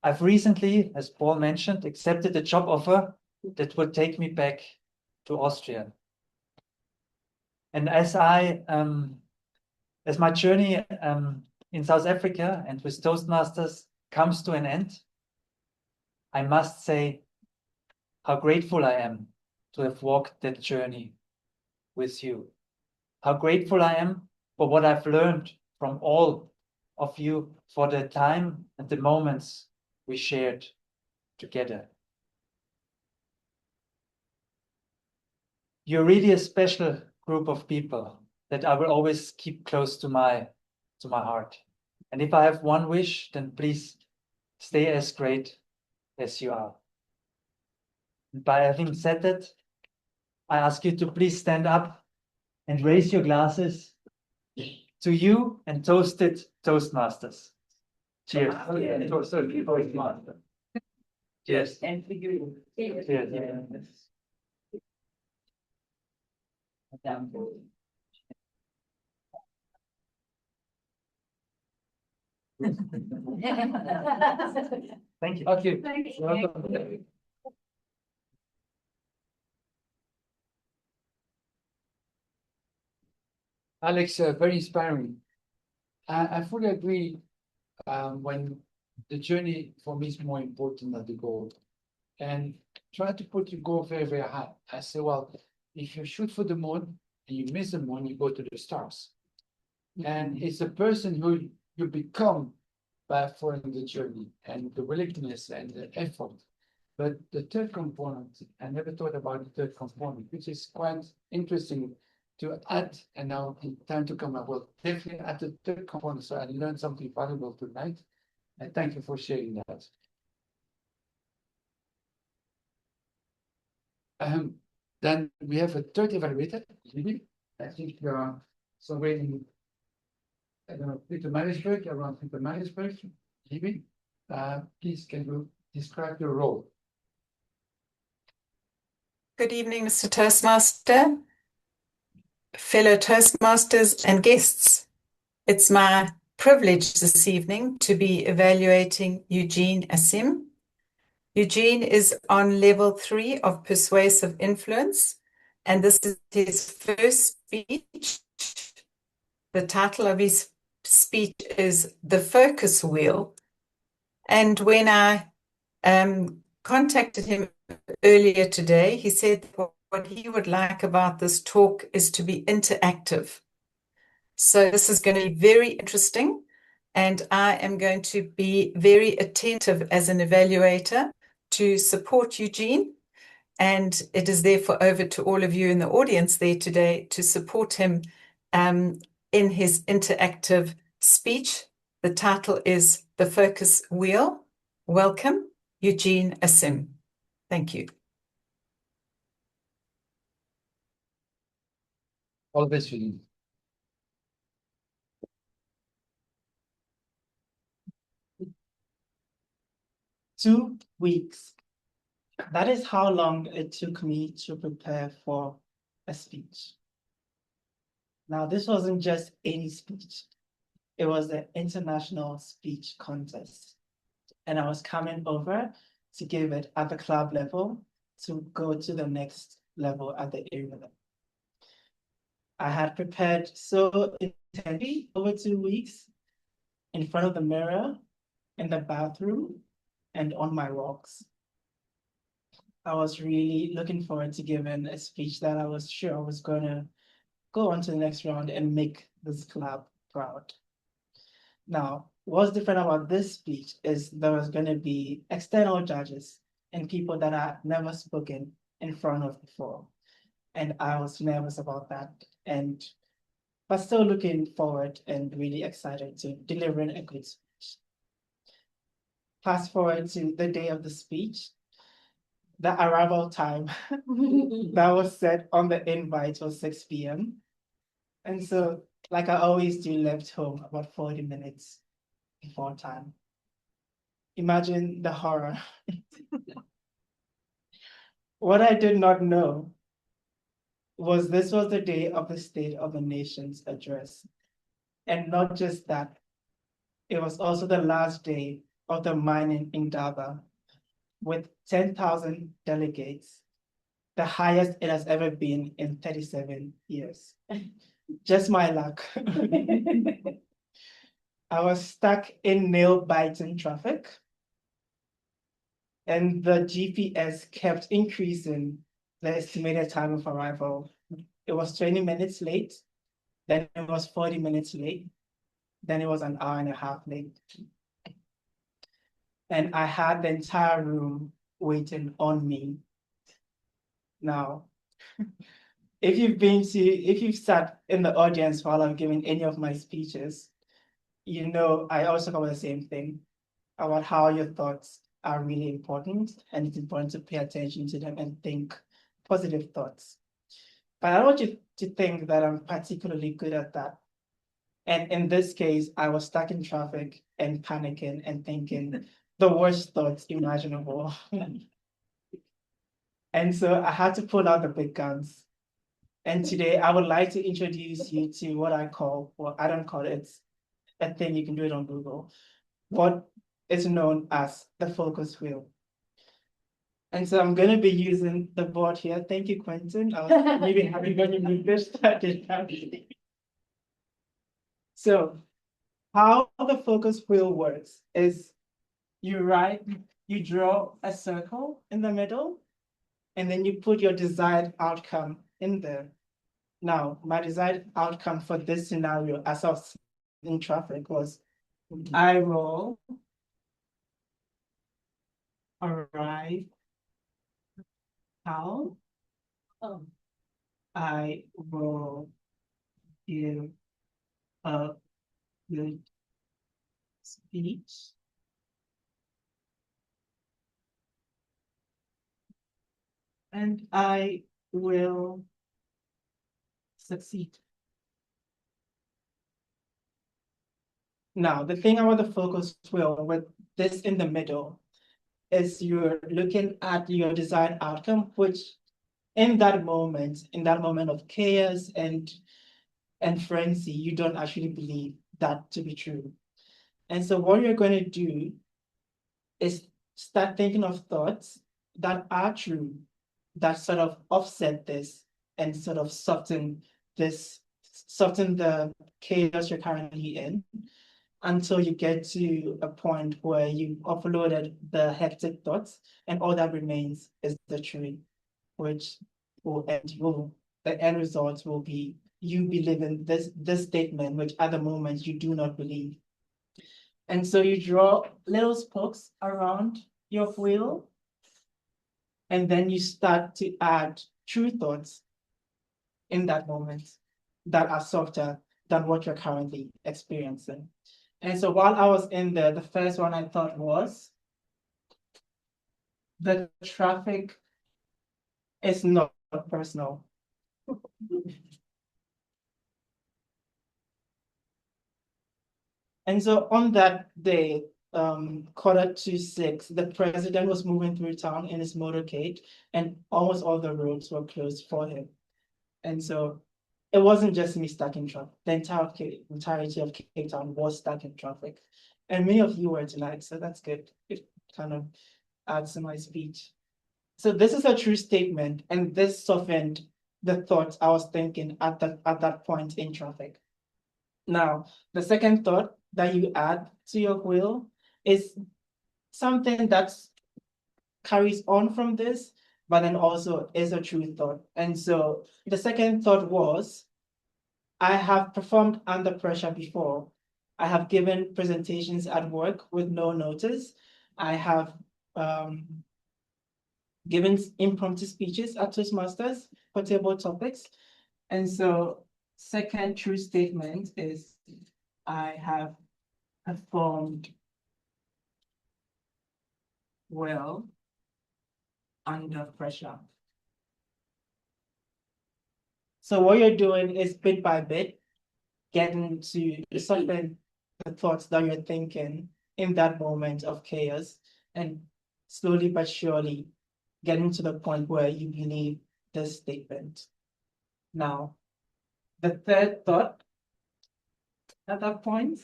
I've recently, as Paul mentioned, accepted a job offer that will take me back to Austria. And as my journey in South Africa and with Toastmasters comes to an end, I must say how grateful I am to have walked that journey with you. How grateful I am for what I've learned from all of you, for the time and the moments we shared together. You're really a special group of people that I will always keep close to my heart. And if I have one wish, then please stay as great as you are. And by having said that, I ask you to please stand up and raise your glasses to you and ToastEd Toastmasters. Cheers. Toastmaster. Cheers. And for you. Cheers. Thank you. Okay. Thank you. Welcome. Alex, very inspiring. I fully agree when the journey for me is more important than the goal. And try to put your goal very, very high. I say, well, if you shoot for the moon and you miss the moon, you go to the stars. And it's a person who you become by following the journey and the willingness and the effort. But the third component, I never thought about the third component, which is quite interesting to add. And now in time to come, I will definitely add the third component. So I learned something valuable tonight. And thank you for sharing that. Then we have a third evaluator. I think somewhere in, I don't know, Pietermaritzburg, around Pietermaritzburg. Please, can you describe your role? Good evening, Mr. Toastmaster, fellow Toastmasters and guests. It's my privilege this evening to be evaluating Eugene Assim. Eugene is on level 3 of persuasive influence, and this is his first speech. The title of his speech is The Focus Wheel. And when I contacted him earlier today, he said what he would like about this talk is to be interactive. So this is going to be very interesting, and I am going to be very attentive as an evaluator to support Eugene, and it is therefore over to all of you in the audience there today to support him in his interactive speech. The title is The Focus Wheel. Welcome, Eugene Assim. Thank you. All the best, Eugene. 2 weeks. That is how long it took me to prepare for a speech. Now, this wasn't just any speech. It was the international speech contest. And I was coming over to give it at the club level to go to the next level at the area level. I had prepared so intensely over 2 weeks in front of the mirror, in the bathroom, and on my walks. I was really looking forward to giving a speech that I was sure I was going to go on to the next round and make this club proud. Now, what's different about this speech is there was going to be external judges and people that I've never spoken in front of before. And I was nervous about that, but still looking forward and really excited to delivering a good speech. Fast forward to the day of the speech. The arrival time that was set on the invite was 6 p.m. And so, like I always do, left home about 40 minutes before time. Imagine the horror. What I did not know was this was the day of the State of the Nation's address. And not just that, it was also the last day of the mining in Indaba, with 10,000 delegates, the highest it has ever been in 37 years. Just my luck. I was stuck in nail-biting traffic, and the GPS kept increasing the estimated time of arrival. It was 20 minutes late, then it was 40 minutes late, then it was an hour and a half late. And I had the entire room waiting on me. Now, if you've sat in the audience while I'm giving any of my speeches, you know, I also cover the same thing about how your thoughts are really important, and it's important to pay attention to them and think positive thoughts. But I don't want you to think that I'm particularly good at that. And in this case, I was stuck in traffic and panicking and thinking the worst thoughts imaginable. And so I had to pull out the big guns. And today I would like to introduce you to what I call, well, I don't call it, it's a thing, you can do it on Google, what is known as the focus wheel. And so I'm going to be using the board here. Thank you, Quentin. I was maybe having when you move this started. So how the focus wheel works is you draw a circle in the middle, and then you put your desired outcome in there. Now, my desired outcome for this scenario, as I was in traffic, was I will arrive how I will give a good speech and I will succeed. Now, the thing about the focus wheel with this in the middle is you're looking at your desired outcome, which in that moment of chaos and frenzy, you don't actually believe that to be true. And so what you're going to do is start thinking of thoughts that are true, that sort of offset this and sort of soften the chaos you're currently in, until you get to a point where you've offloaded the hectic thoughts and all that remains is the truth, which the end result will be you believing this statement, which at the moment you do not believe. And so you draw little spokes around your wheel, and then you start to add true thoughts in that moment that are softer than what you're currently experiencing. And so while I was in there, the first one I thought was, the traffic is not personal. And so on that day, 5:45, the president was moving through town in his motorcade, and almost all the roads were closed for him. And so it wasn't just me stuck in traffic. The entirety of Cape Town was stuck in traffic. And many of you were tonight, so that's good. It kind of adds to my speech. So this is a true statement, and this softened the thoughts I was thinking at that point in traffic. Now, the second thought that you add to your wheel is something that carries on from this, but then also is a true thought. And so the second thought was, I have performed under pressure before. I have given presentations at work with no notice. I have given impromptu speeches at Toastmasters for table topics. And so second true statement is, I have performed well under pressure. So what you're doing is bit by bit, getting to soften the thoughts that you're thinking in that moment of chaos, and slowly but surely getting to the point where you believe this statement. Now, the third thought at that point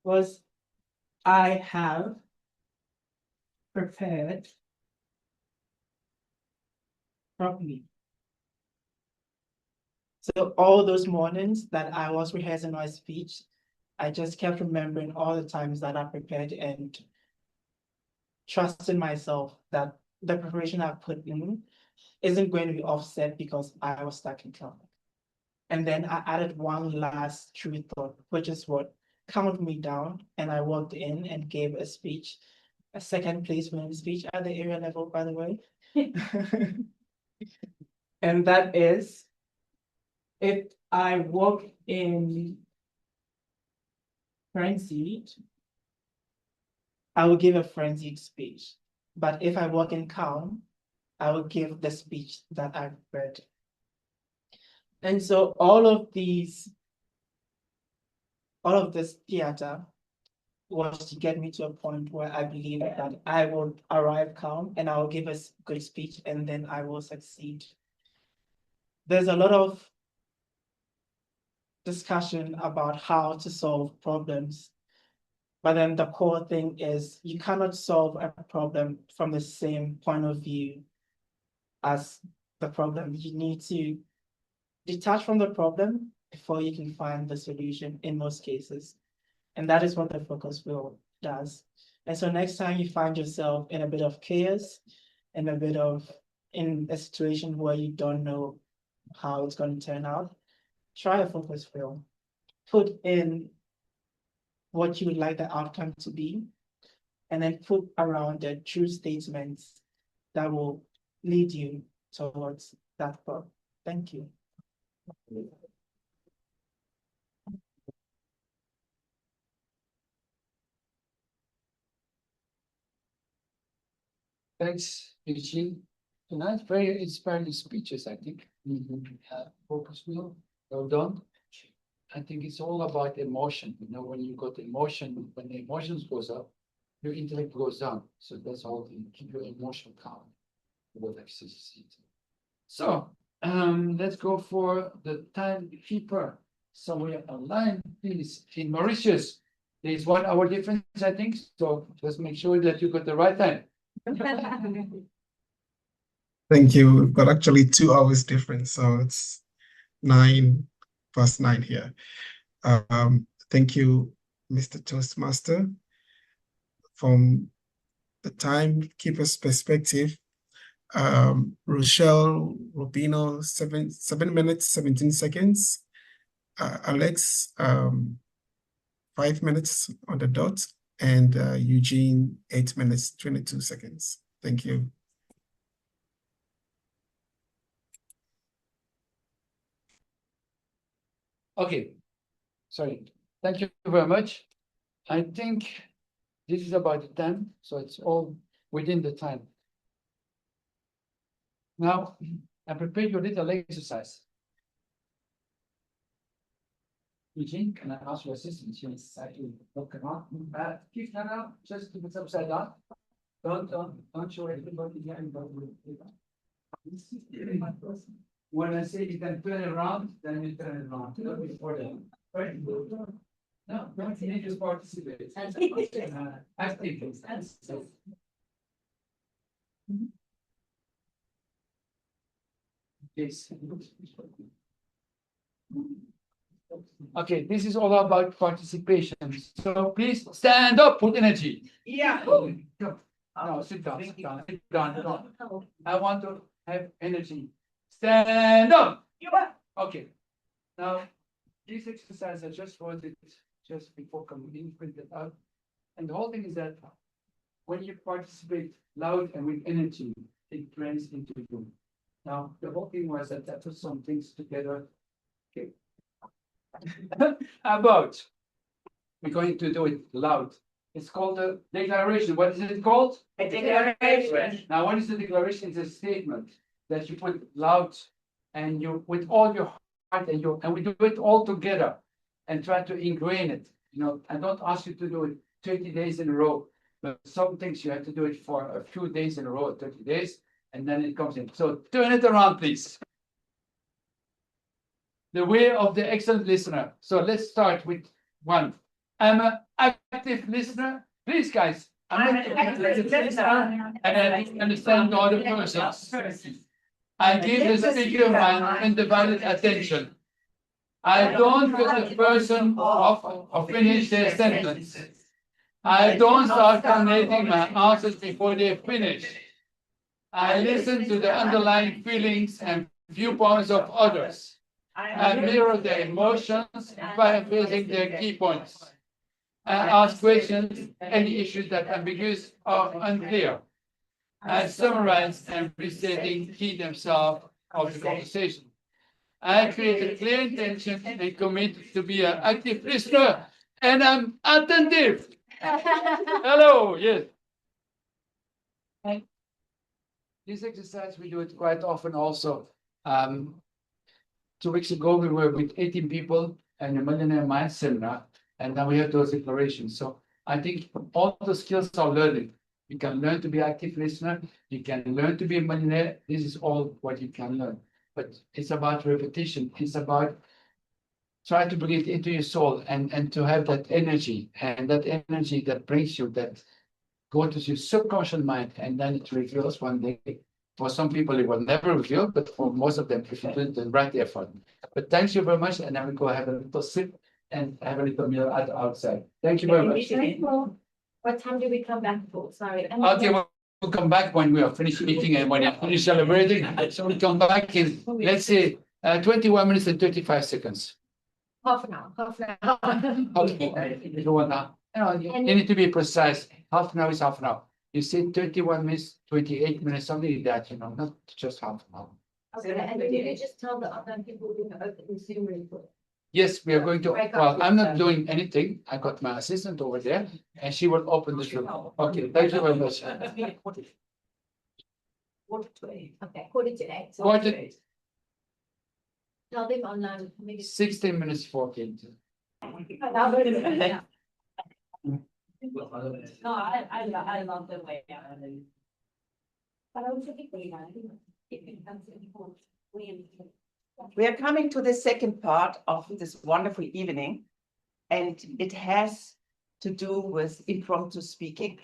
was, I have prepared properly. So all those mornings that I was rehearsing my speech, I just kept remembering all the times that I prepared and trusting myself that the preparation I put in isn't going to be offset because I was stuck in traffic. And then I added one last true thought, which is what calmed me down. And I walked in and gave a speech, a second place winning speech at the area level, by the way. And that is, if I walk in frenzied, I will give a frenzied speech. But if I walk in calm, I will give the speech that I've read. And so all of this theater was to get me to a point where I believe that I will arrive calm and I will give a good speech and then I will succeed. There's a lot of discussion about how to solve problems, but then the core thing is you cannot solve a problem from the same point of view as the problem. You need to detach from the problem before you can find the solution in most cases. And that is what the focus wheel does. And so next time you find yourself in a bit of chaos, in a situation where you don't know how it's going to turn out, try a focus wheel. Put in what you would like the outcome to be, and then put around the true statements that will lead you towards that goal. Thank you. Thanks, Eugene. Tonight, very inspiring speeches, I think. Focus wheel, well done. I think it's all about emotion. You know, when you got emotion, when the emotions goes up, your intellect goes down. So that's all to keep your emotion calm. What exercise. So let's go for the timekeeper. So we are aligned, please. In Mauritius, there's 1 hour difference, I think. So just make sure that you got the right time. Thank you. We've got actually 2 hours difference, so it's 9:09 here. Thank you, Mr. Toastmaster. From the timekeeper's perspective, Rochelle Rubino, 7 minutes, 17 seconds. Alex, 5 minutes on the dot, and Eugene, 8 minutes, 22 seconds. Thank you. Okay, sorry. Thank you very much. I think this is about the time, so it's all within the time. Now, I prepared your little exercise. Eugene, can I ask your assistance? You exactly look around. Keep that out, just keep it upside down. Don't show everybody here. When I say you can turn it around, then you turn it around. Not before that. Right? No, don't you need to participate. Active. Yes. Okay, this is all about participation. So please stand up, put energy. Yeah. No, sit down, sit down, sit down. I want to have energy. Stand up. Okay. Now, this exercise I just wrote it just before coming in, printed out. And the whole thing is that when you participate loud and with energy, it drains into you. Now, the whole thing was that I put some things together. Okay. About we're going to do it loud. It's called a declaration. What is it called? A declaration. Now, what is the declaration? It's a statement that you put loud and you with all your heart and we do it all together and try to ingrain it. You know, I don't ask you to do it 30 days in a row, but some things you have to do it for a few days in a row, 30 days, and then it comes in. So turn it around, please. The way of the excellent listener. So let's start with 1. I'm an active listener. Please, guys. I'm an active listener and I understand the other persons. I give the speaker my undivided attention. I don't let the person off or finish their sentence. I don't start formulating my answers before they finish. I listen to the underlying feelings and viewpoints of others. and mirror their emotions by facing their key points. And ask questions, any issues that ambiguous or unclear. And summarize and restating key themselves of the conversation. I create a clear intention and commit to be an active listener and I'm attentive. Hello, yes. And this exercise, we do it quite often also. 2 weeks ago, we were with 18 people and a millionaire mind seminar, and now we have those declarations. So I think all the skills are learning. You can learn to be an active listener. You can learn to be a millionaire. This is all what you can learn. But it's about repetition. It's about trying to bring it into your soul and to have that energy, and that energy that brings you, that go to your subconscious mind, and then it reveals one day. For some people, it will never reveal, but for most of them, if you do the right effort. But thank you very much, and then we go have a little sip and have a little meal at the outside. Thank you very much. What time do we come back for? Sorry. Okay, we'll come back when we are finished eating and when you finish celebrating. So we come back in, let's say, 21 minutes and 35 seconds. Half an hour. Okay, if you want now. You need to be precise. Half an hour is half an hour. You say 31 minutes, 28 minutes, something like that, not just half an hour. Okay, and did you just tell the other people who are open the Zoom room for? Yes, we are going to, well, I'm not doing anything. I got my assistant over there and she will open this room. Okay, thank you very much. Quarter to 8. Okay, quarter to 8. Quarter to 8. Tell them online. Maybe 16 minutes 14. No, I love the way. But I was thinking, We are coming to the second part of this wonderful evening, and it has to do with impromptu speaking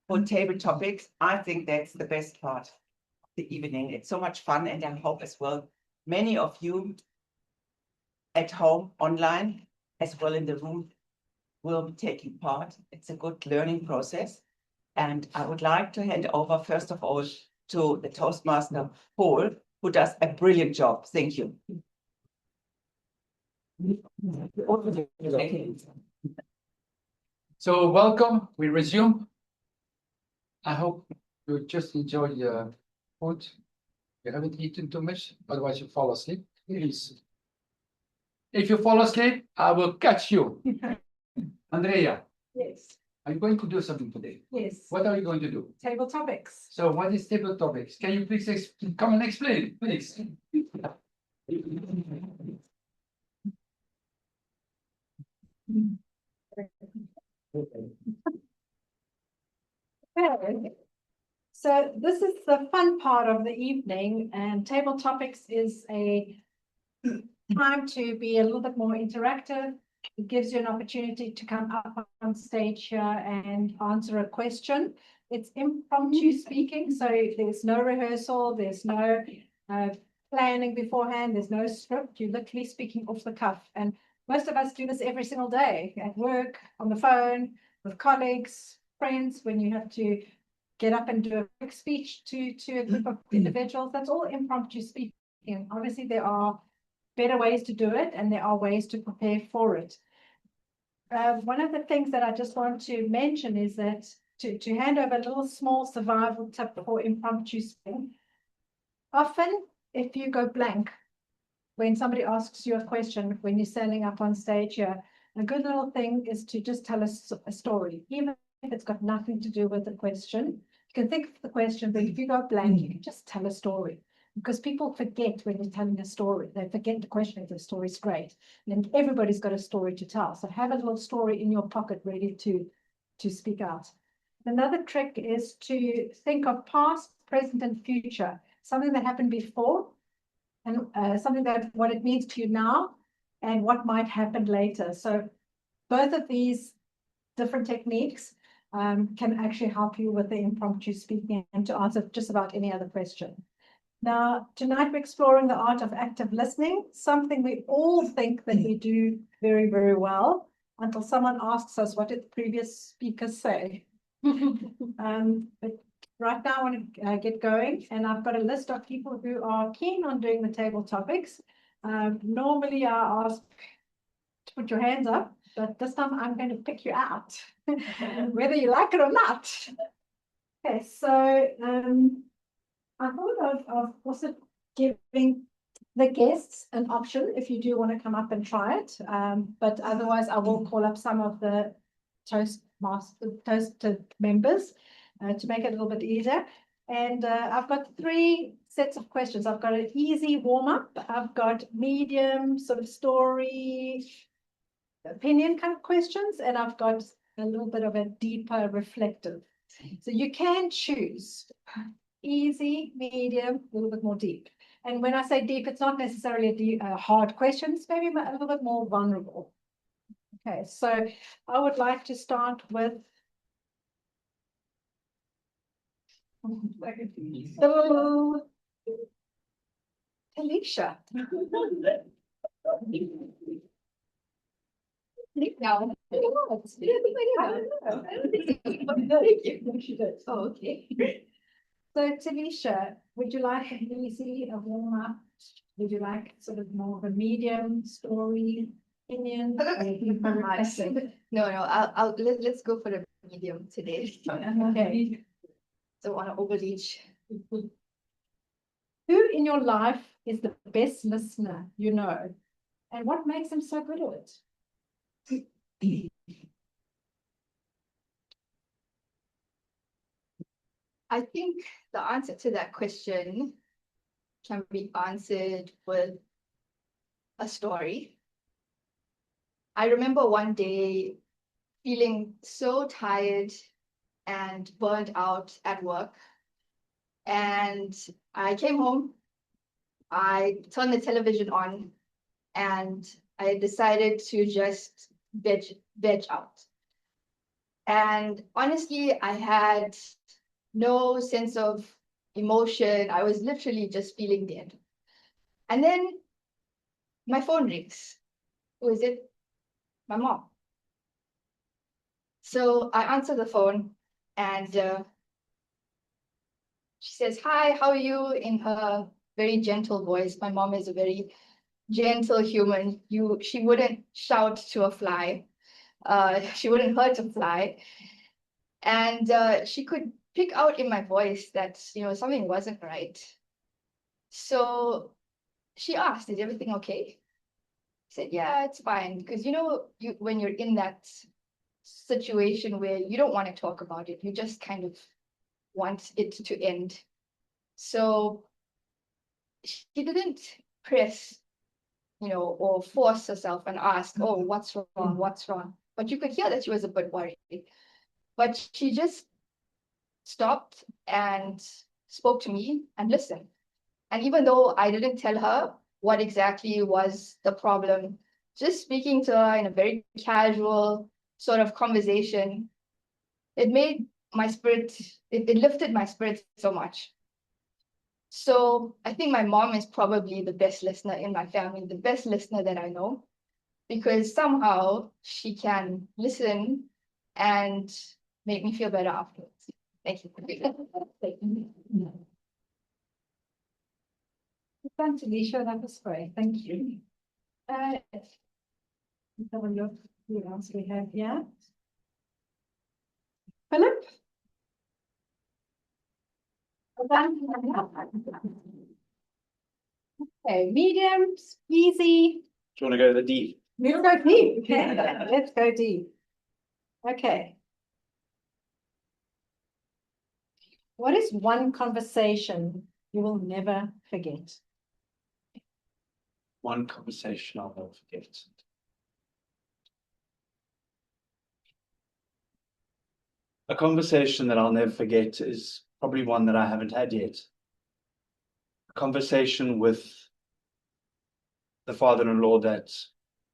for table topics. I think that's the best part of the evening. It's so much fun, and I hope as well many of you at home, online, as well in the room, will be taking part. It's a good learning process. And I would like to hand over, first of all, to the Toastmaster, Paul, who does a brilliant job. Thank you. So welcome, we resume. I hope you just enjoy your food. You haven't eaten too much, otherwise you fall asleep. Please. If you fall asleep, I will catch you. Andrea, Yes, are you going to do something today? yes. What are you going to do? Table topics. So what is table topics? Can you please come and explain, please? Okay. So this is the fun part of the evening, and table topics is a time to be a little bit more interactive. It gives you an opportunity to come up on stage here and answer a question. It's impromptu speaking, so there's no rehearsal, there's no planning beforehand, there's no script. You're literally speaking off the cuff. And most of us do this every single day at work, on the phone, with colleagues, friends, when you have to get up and do a quick speech to a group of individuals. That's all impromptu speaking. Obviously, there are better ways to do it, and there are ways to prepare for it. One of the things that I just want to mention is that to hand over a little small survival tip for impromptu speaking. Often, if you go blank, when somebody asks you a question, when you're standing up on stage here, a good little thing is to just tell us a story, even if it's got nothing to do with the question. You can think of the question, but if you go blank, you can just tell a story. Because people forget when you're telling a story. They forget the question if the story's great. And everybody's got a story to tell. So have a little story in your pocket ready to speak out. Another trick is to think of past, present, and future. Something that happened before, and something that what it means to you now, and what might happen later. So both of these different techniques can actually help you with the impromptu speaking and to answer just about any other question. Now, tonight we're exploring the art of active listening, something we all think that we do very, very well, until someone asks us, what did the previous speakers say? But right now I want to get going, and I've got a list of people who are keen on doing the table topics. Normally I ask to put your hands up, but this time I'm going to pick you out, whether you like it or not. Okay, so I thought of also giving the guests an option if you do want to come up and try it. But otherwise, I will call up some of the ToastEd members to make it a little bit easier. And I've got 3 sets of questions. I've got an easy warm-up. I've got medium sort of story, opinion kind of questions, and I've got a little bit of a deeper reflective. So you can choose easy, medium, a little bit more deep. And when I say deep, it's not necessarily a hard question. It's maybe a little bit more vulnerable. Okay, so I would like to start with Alicia. Oh, okay. So, Talisha, would you like an easy, a warm-up? Would you like sort of more of a medium story opinion? No, let's go for the medium today. Okay. Don't want to overreach. Who in your life is the best listener you know, and what makes them so good at it? I think the answer to that question can be answered with a story. I remember one day feeling so tired and burnt out at work. And I came home, I turned the television on, and I decided to just veg out. And honestly, I had no sense of emotion. I was literally just feeling dead. And then my phone rings. Who is it? My mom. So I answer the phone and she says, "Hi, how are you?" in her very gentle voice. My mom is a very gentle human. She wouldn't shout to a fly. She wouldn't hurt a fly. And she could pick out in my voice that, something wasn't right. So she asked, "Is everything okay?" I said, "Yeah, it's fine." Because, when you're in that situation where you don't want to talk about it, you just kind of want it to end. So she didn't press, or force herself and ask, "Oh, what's wrong? What's wrong?" But you could hear that she was a bit worried. But she just stopped and spoke to me and listened. And even though I didn't tell her what exactly was the problem, just speaking to her in a very casual sort of conversation, it made my spirit, it lifted my spirit so much. So I think my mom is probably the best listener in my family, the best listener that I know, because somehow she can listen and make me feel better afterwards. Thank you. Thanks, Alicia. That was great. Thank you. Let's have a look who else we have here. Philip? Okay, medium, easy. Do you want to go the deep? Let's go deep. Let's go deep. Okay. What is one conversation you will never forget? One conversation I'll never forget. A conversation that I'll never forget is probably one that I haven't had yet. A conversation with the father-in-law that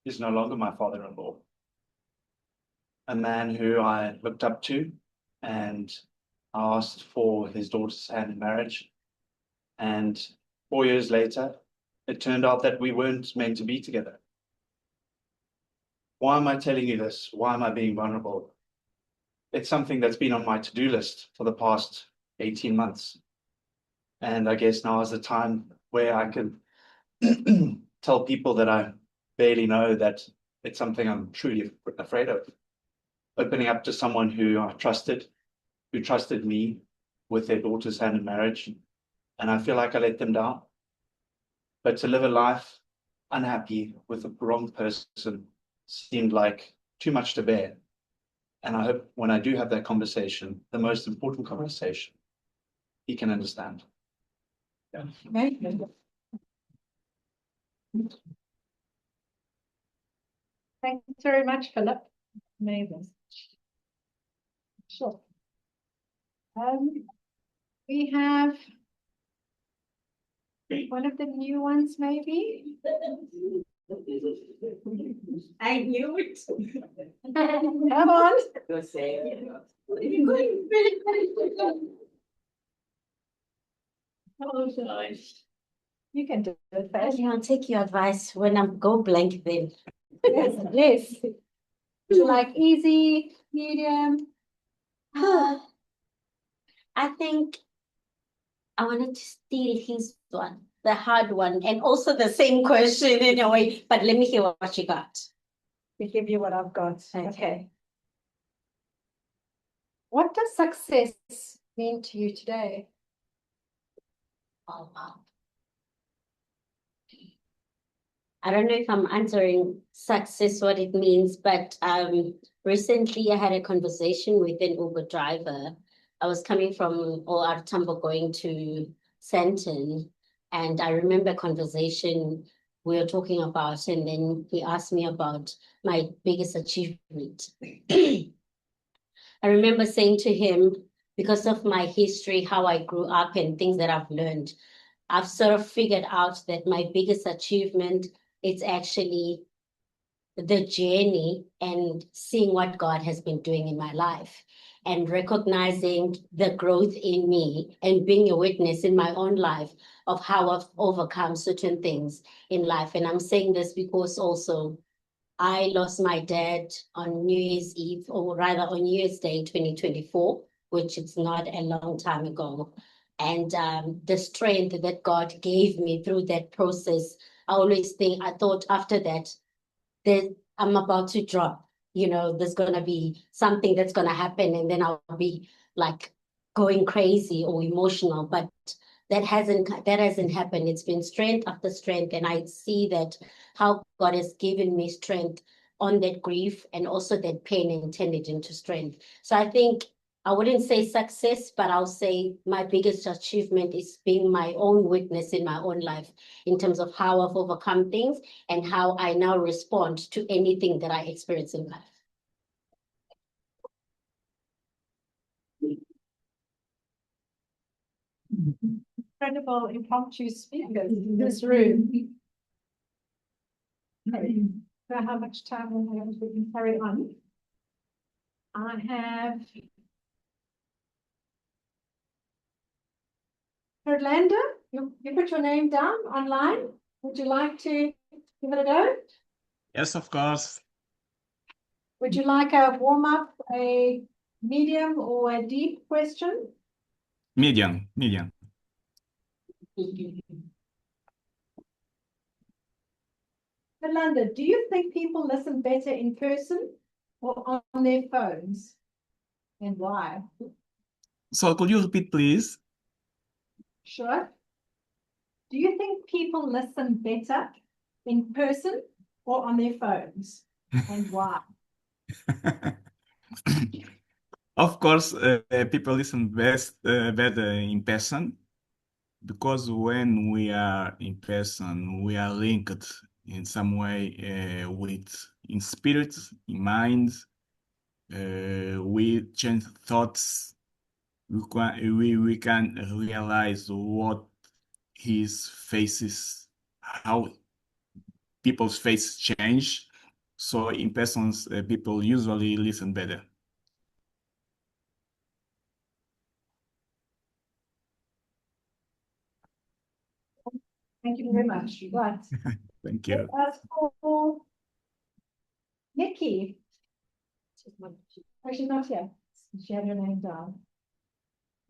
is no longer my father-in-law. A man who I looked up to, and I asked for his daughter's hand in marriage. And 4 years later, it turned out that we weren't meant to be together. Why am I telling you this? Why am I being vulnerable? It's something that's been on my to-do list for the past 18 months. And I guess now is the time where I can tell people that I barely know that it's something I'm truly afraid of. Opening up to someone who I trusted, who trusted me with their daughter's hand in marriage, and I feel like I let them down. But to live a life unhappy with the wrong person seemed like too much to bear. And I hope when I do have that conversation, the most important conversation, he can understand. Yeah. Thanks very much, Philip. Amazing. Sure. We have one of the new ones, maybe. I knew it. Come on. Go say it. Oh, gosh. You can do it fast. Okay, I'll take your advice when I go blank then. Yes, yes. So like easy, medium. I think I wanted to steal his one, the hard one, and also the same question in a way, but let me hear what you got. We give you what I've got. Okay. What does success mean to you today? Oh, wow. I don't know if I'm answering success, what it means, but recently I had a conversation with an Uber driver. I was coming from OR Tambo going to Sandton, and I remember a conversation we were talking about, and then he asked me about my biggest achievement. I remember saying to him, because of my history, how I grew up and things that I've learned, I've sort of figured out that my biggest achievement is actually the journey and seeing what God has been doing in my life and recognizing the growth in me and being a witness in my own life of how I've overcome certain things in life. And I'm saying this because also I lost my dad on New Year's Eve, or rather on New Year's Day 2024, which is not a long time ago. And the strength that God gave me through that process, I thought after that I'm about to drop, there's going to be something that's going to happen, and then I'll be like going crazy or emotional, but that hasn't happened. It's been strength after strength, and I see that how God has given me strength on that grief and also that pain and turned it into strength. So I think I wouldn't say success, but I'll say my biggest achievement is being my own witness in my own life in terms of how I've overcome things and how I now respond to anything that I experience in life. Incredible impromptu speakers in this room. So how much time we have, we can carry on. I have Orlando, you put your name down online. Would you like to give it a go? Yes, of course. Would you like a warm-up, a medium or a deep question? Medium. Orlando, do you think people listen better in person or on their phones? And why? So could you repeat, please? Sure. Do you think people listen better in person or on their phones? And why? Of course, people listen better in person, because when we are in person, we are linked in some way in spirit, in mind. We change thoughts. We can realize what his faces, how people's faces change. So in persons, people usually listen better. Thank you very much. Right. Thank you. Let's ask for Nikki. Oh, she's not here. She had her name down.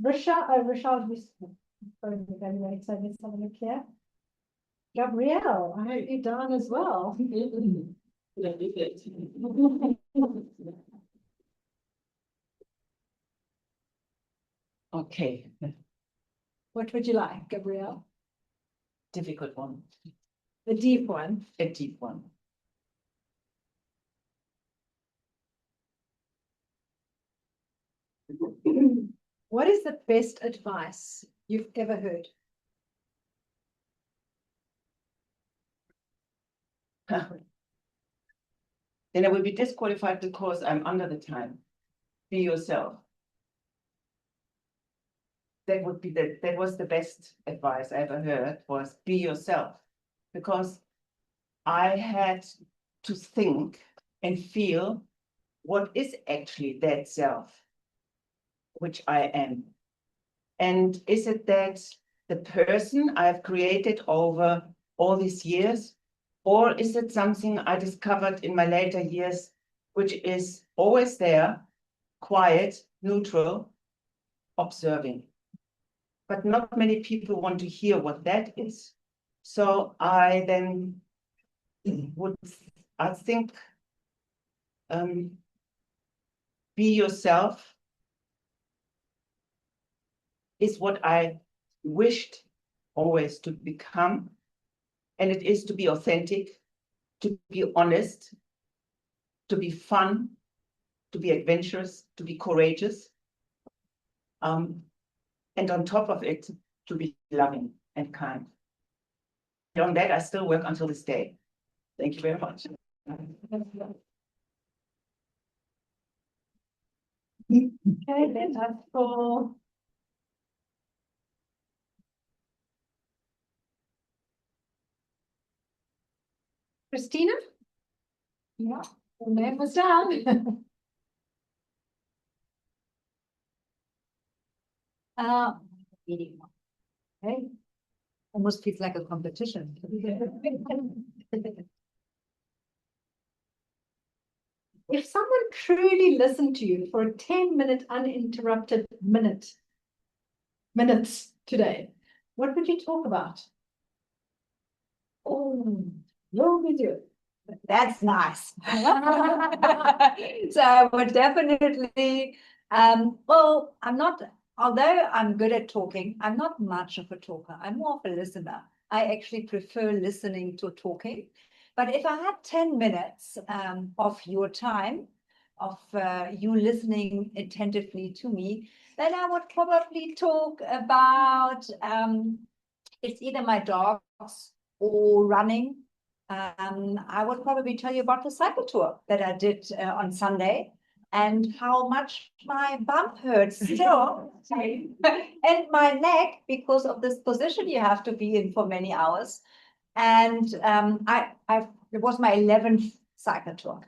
Rashad was phone evaluator. Let's have a look here. Gabrielle, I hope you're done as well. Okay, What would you like, Gabrielle? difficult one, The deep one. a deep one. What is the best advice you've ever heard? Then I will be disqualified because I'm under the time. Be yourself. That was the best advice I ever heard, was be yourself. Because I had to think and feel what is actually that self, which I am. And is it that the person I've created over all these years, or is it something I discovered in my later years, which is always there, quiet, neutral, observing? But not many people want to hear what that is. So I then I think, be yourself is what I wished always to become. And it is to be authentic, to be honest, to be fun, to be adventurous, to be courageous. And on top of it, to be loving and kind. And on that, I still work until this day. Thank you very much. Okay, let us for Christina. Yeah, your name was down. Okay. Almost feels like a competition. If someone truly listened to you for a 10-minute uninterrupted minutes today, what would you talk about? Oh, no video. That's nice. So I would definitely, well, although I'm good at talking, I'm not much of a talker. I'm more of a listener. I actually prefer listening to talking. But if I had 10 minutes of your time, of you listening attentively to me, then I would probably talk about, it's either my dogs or running. I would probably tell you about the cycle tour that I did on Sunday and how much my bum hurts still and my neck because of this position you have to be in for many hours. And it was my 11th cycle tour.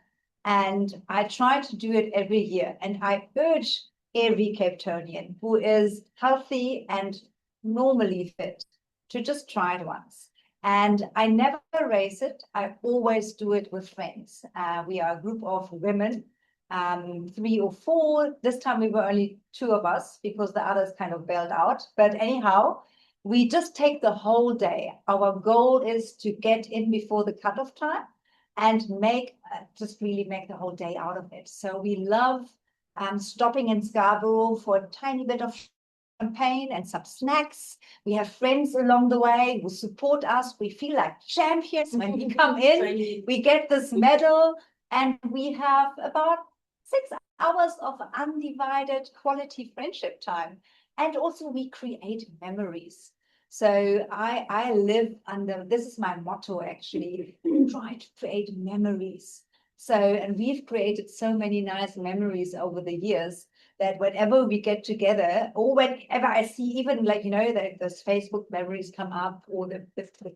And I try to do it every year. And I urge every Cape Townian who is healthy and normally fit to just try it once. And I never race it. I always do it with friends. We are a group of women, 3 or 4. This time we were only 2 of us because the others kind of bailed out. But anyhow, we just take the whole day. Our goal is to get in before the cutoff time and just really make the whole day out of it. So we love stopping in Scarborough for a tiny bit of champagne and some snacks. We have friends along the way who support us. We feel like champions when we come in. We get this medal and we have about 6 hours of undivided quality friendship time. And also we create memories. So I live under, this is my motto actually, try to create memories. So, and we've created so many nice memories over the years that whenever we get together, or whenever I see even like, those Facebook memories come up or the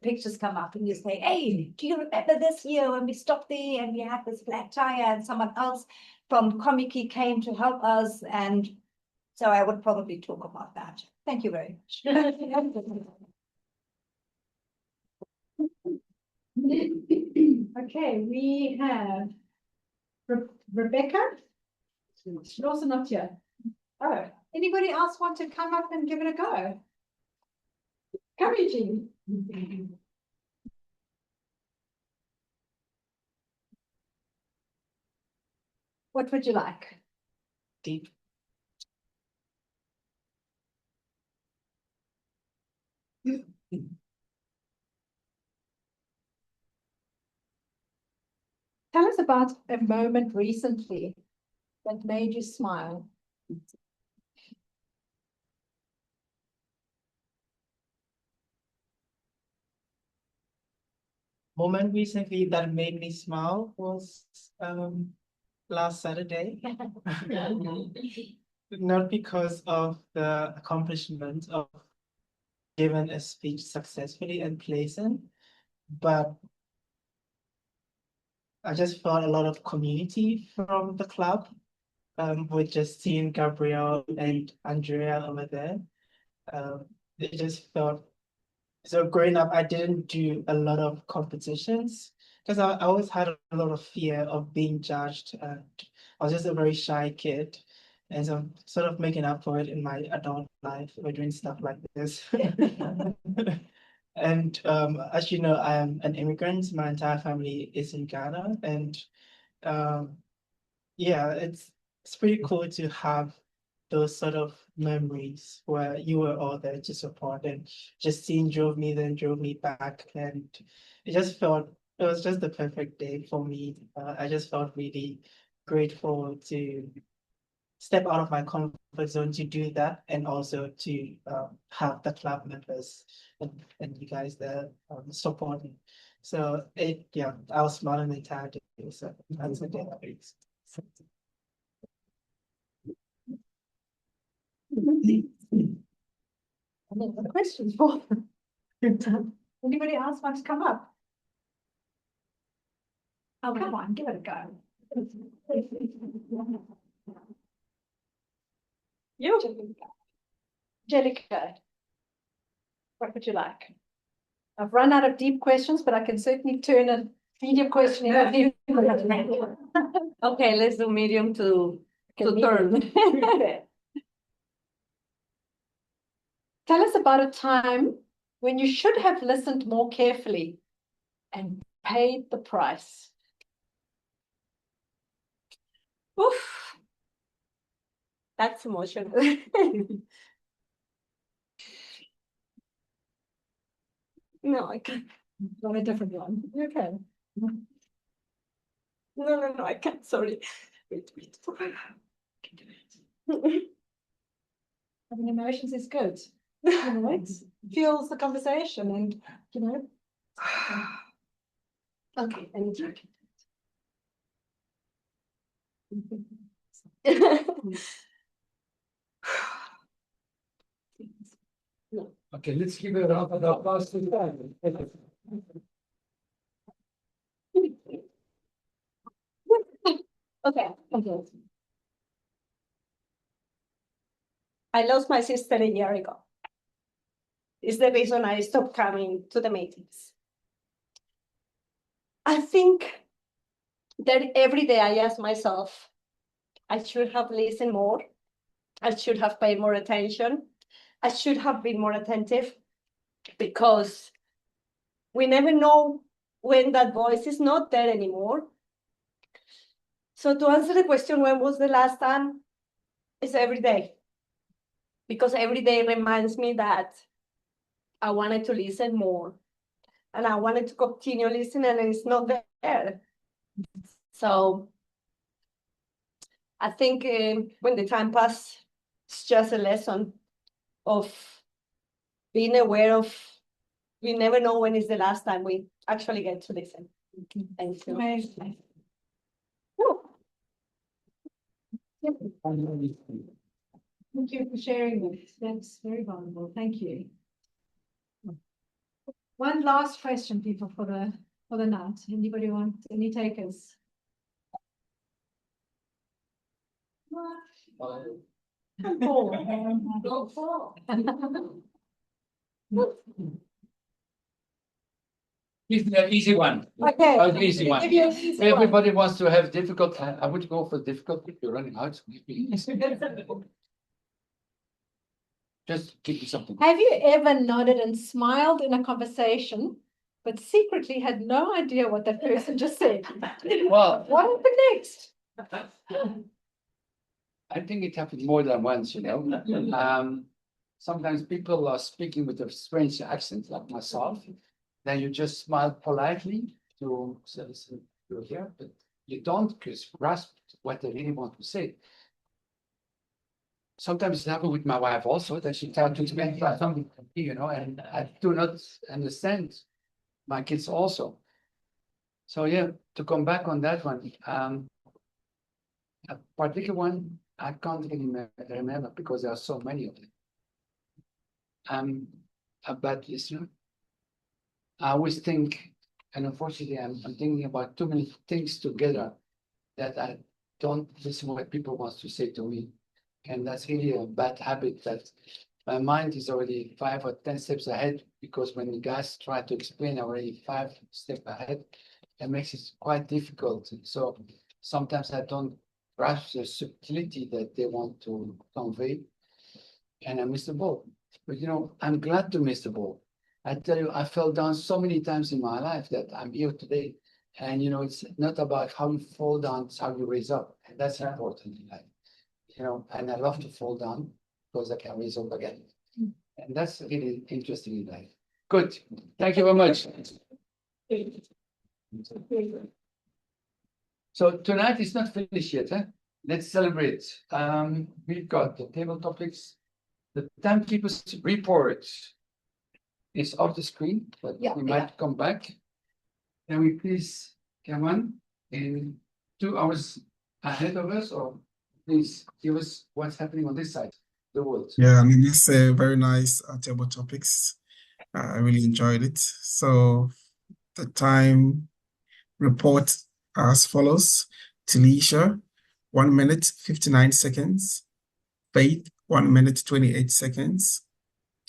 pictures come up and you say, hey, do you remember this year when we stopped there and we had this flat tire and someone else from Komiki came to help us? And so I would probably talk about that. Thank you very much. Okay, we have Rebecca. She's also not here. Oh, anybody else want to come up and give it a go? Come, Eugene. What would you like? Deep. Tell us about a moment recently that made you smile. Moment recently that made me smile was last Saturday. Not because of the accomplishment of giving a speech successfully and pleasant, but I just felt a lot of community from the club, with Justine, Gabrielle, and Andrea over there. It just felt so. Growing up, I didn't do a lot of competitions because I always had a lot of fear of being judged. I was just a very shy kid. And so I'm sort of making up for it in my adult life. We're doing stuff like this. And as you know, I am an immigrant. My entire family is in Ghana. And yeah, it's pretty cool to have those sort of memories where you were all there to support, and Justine drove me back, and it was just the perfect day for me. I just felt really grateful to step out of my comfort zone to do that, and also to have the club members and you guys there supporting. So I was smiling the entire day. So that's a day. Any other questions for anybody else want to come up? Oh, come on, give it a go. You, Jellica, what would you like? I've run out of deep questions, but I can certainly turn a medium question into a deep. Okay, let's do medium to turn. Tell us about a time when you should have listened more carefully and paid the price. Oof. That's emotional. No, I can't. On a different one. Okay. No, I can't. Sorry. Wait. Having emotions is good. You know, it fuels the conversation, and you know. Okay, and you No. Okay, let's give it a round of applause to them. Okay. I lost my sister a year ago. It's the reason I stopped coming to the meetings. I think that every day I ask myself, I should have listened more. I should have paid more attention. I should have been more attentive, because we never know when that voice is not there anymore. So to answer the question, when was the last time? It's every day. Because every day reminds me that I wanted to listen more. And I wanted to continue listening, and it's not there. So I think when the time passes, it's just a lesson of being aware of, we never know when is the last time we actually get to listen. Thank you. Amazing. Thank you for sharing this. That's very valuable. Thank you. One last question, people, for the night. Anybody want any takers? Give me an easy one. Okay. An easy one. Give you an easy one. Everybody wants to have difficult. I would go for difficult if you're running out. Just give me something. Have you ever nodded and smiled in a conversation, but secretly had no idea what that person just said? Well, What happened next? I think it happened more than once, you know. Sometimes people are speaking with a strange accent, like myself. Then you just smile politely to say, listen, you're here, but you don't grasp what they really want to say. Sometimes it happens with my wife also, that she tried to explain something to me, you know, and I do not understand my kids also. So yeah, to come back on that one, a particular one, I can't really remember because there are so many of them. I'm a bad listener. I always think, and unfortunately, I'm thinking about too many things together that I don't listen what people want to say to me. And that's really a bad habit that my mind is already 5 or 10 steps ahead, because when the guys try to explain already 5 steps ahead, it makes it quite difficult. So sometimes I don't grasp the subtlety that they want to convey, and I miss the ball. But you know, I'm glad to miss the ball. I tell you, I fell down so many times in my life that I'm here today. And you know, it's not about how you fall down, it's how you raise up. And that's important in life. You know, and I love to fall down because I can raise up again. And that's really interesting in life. Good. Thank you very much. So tonight is not finished yet. Huh? Let's celebrate. We've got the table topics. The timekeeper's report is off the screen, but we might come back. Can we please come on in 2 hours ahead of us, or please give us what's happening on this side, the world. Yeah, I mean, it's a very nice table topics. I really enjoyed it. So the time report as follows: Talisha, 1 minute 59 seconds. Faith, 1 minute 28 seconds.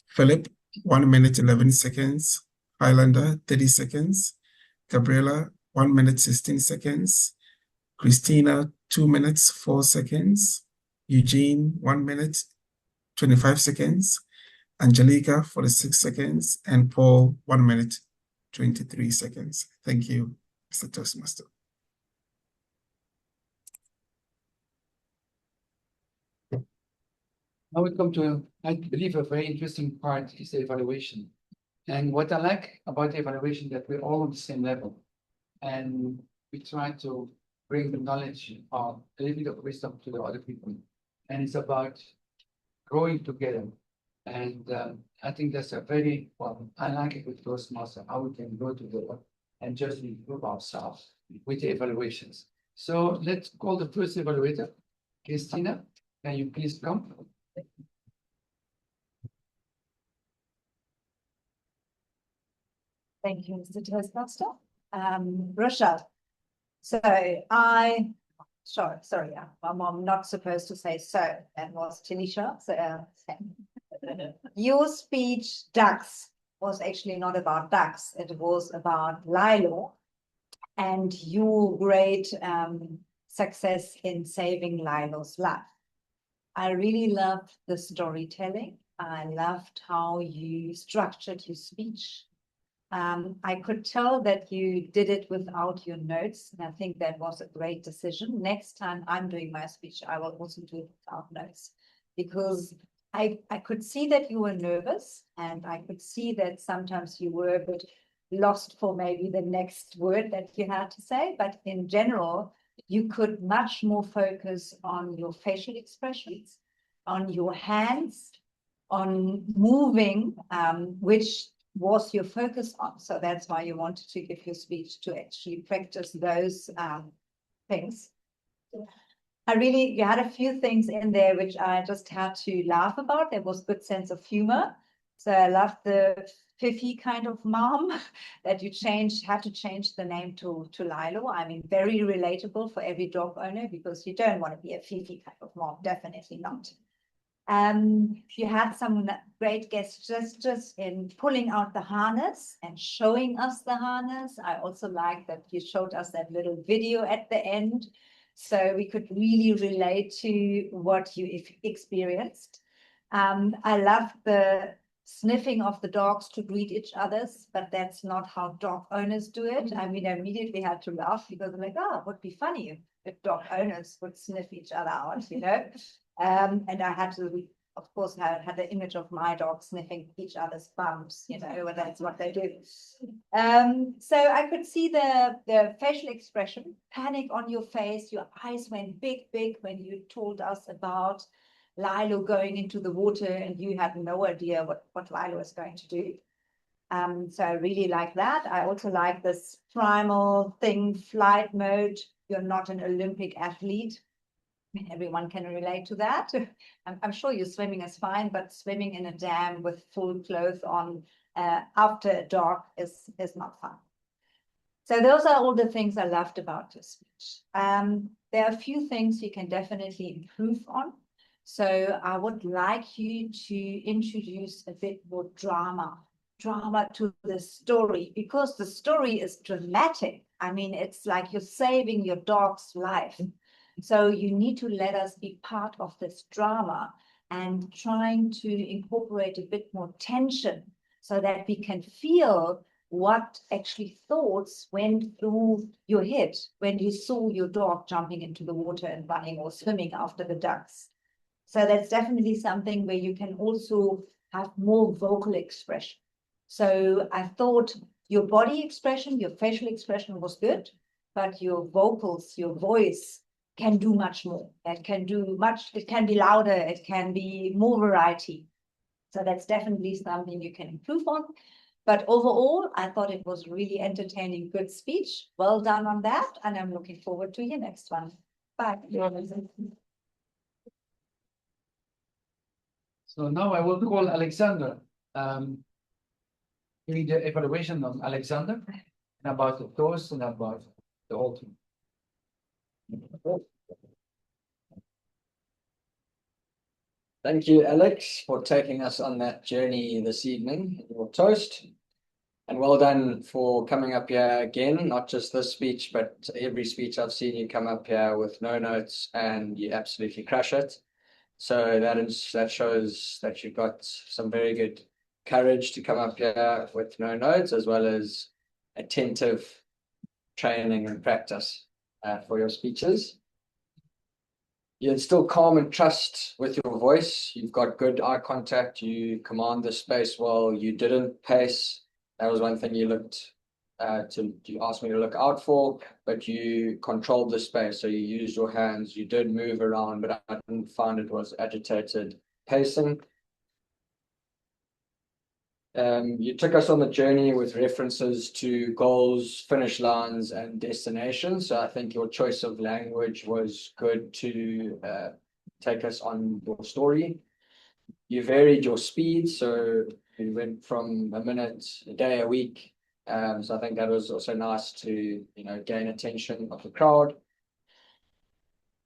Philip, 1 minute 11 seconds. Highlander, 30 seconds. Gabriela, 1 minute 16 seconds. Christina, 2 minutes 4 seconds. Eugene, 1 minute 25 seconds. Angelica, 46 seconds. And Paul, 1 minute 23 seconds. Thank you, Mr. Toastmaster. Now we come to, I believe, a very interesting part is the evaluation. And what I like about the evaluation, that we're all on the same level. And we try to bring the knowledge of a little bit of wisdom to the other people. And it's about growing together. And I think that's a very, well, I like it with Toastmasters, how we can grow together and just improve ourselves with the evaluations. So let's call the first evaluator. Christina, can you please come? Thank you, Mr. Toastmaster. Rochelle. So sorry, I'm not supposed to say so. That was Tanisha. So your speech, ducks, was actually not about ducks. It was about Lilo and your great success in saving Lilo's life. I really loved the storytelling. I loved how you structured your speech. I could tell that you did it without your notes, and I think that was a great decision. Next time I'm doing my speech, I will also do it without notes, because I could see that you were nervous, and I could see that sometimes you were a bit lost for maybe the next word that you had to say, but in general, you could much more focus on your facial expressions, on your hands, on moving, which was your focus on. So that's why you wanted to give your speech, to actually practice those things. You had a few things in there which I just had to laugh about. There was good sense of humor. So I loved the Fifi kind of mom that you had to change the name to Lilo. I mean, very relatable for every dog owner, because you don't want to be a Fifi kind of mom, definitely not. You had some great gestures in pulling out the harness and showing us the harness. I also like that you showed us that little video at the end, so we could really relate to what you experienced. I love the sniffing of the dogs to greet each other, but that's not how dog owners do it. I mean, I immediately had to laugh because I'm like, oh, it would be funny dog owners would sniff each other out, you know. And I had to, of course, had the image of my dog sniffing each other's bums, you know, and that's what they do. So I could see the facial expression, panic on your face, your eyes went big when you told us about Lilo going into the water and you had no idea what Lilo was going to do. So I really like that. I also like this primal thing, flight mode. You're not an Olympic athlete. I mean, everyone can relate to that. I'm sure your swimming is fine, but swimming in a dam with full clothes on after dark is not fun. So those are all the things I loved about this speech. There are a few things you can definitely improve on. So I would like you to introduce a bit more drama to the story, because the story is dramatic. I mean, it's like you're saving your dog's life. So you need to let us be part of this drama and trying to incorporate a bit more tension so that we can feel what actually thoughts went through your head when you saw your dog jumping into the water and running or swimming after the ducks. So that's definitely something where you can also have more vocal expression. So I thought your body expression, your facial expression was good, but your vocals, your voice can do much more. It can do much, it can be louder, it can be more variety. So that's definitely something you can improve on. But overall, I thought it was really entertaining, good speech. Well done on that. And I'm looking forward to your next one. Bye. So now I will call Alexander. We need the evaluation on Alexander and about the toast and about the whole team. Thank you, Alex, for taking us on that journey this evening, your toast. And well done for coming up here again, not just this speech, but every speech I've seen you come up here with no notes and you absolutely crush it. So that shows that you've got some very good courage to come up here with no notes, as well as attentive training and practice for your speeches. You instill calm and trust with your voice. You've got good eye contact. You command the space well. You didn't pace. That was one thing you asked me to look out for, but you controlled the space. So you used your hands. You did move around, but I didn't find it was agitated pacing. You took us on the journey with references to goals, finish lines, and destinations. So I think your choice of language was good to take us on your story. You varied your speed, so you went from a minute, a day, a week. So I think that was also nice to, gain attention of the crowd.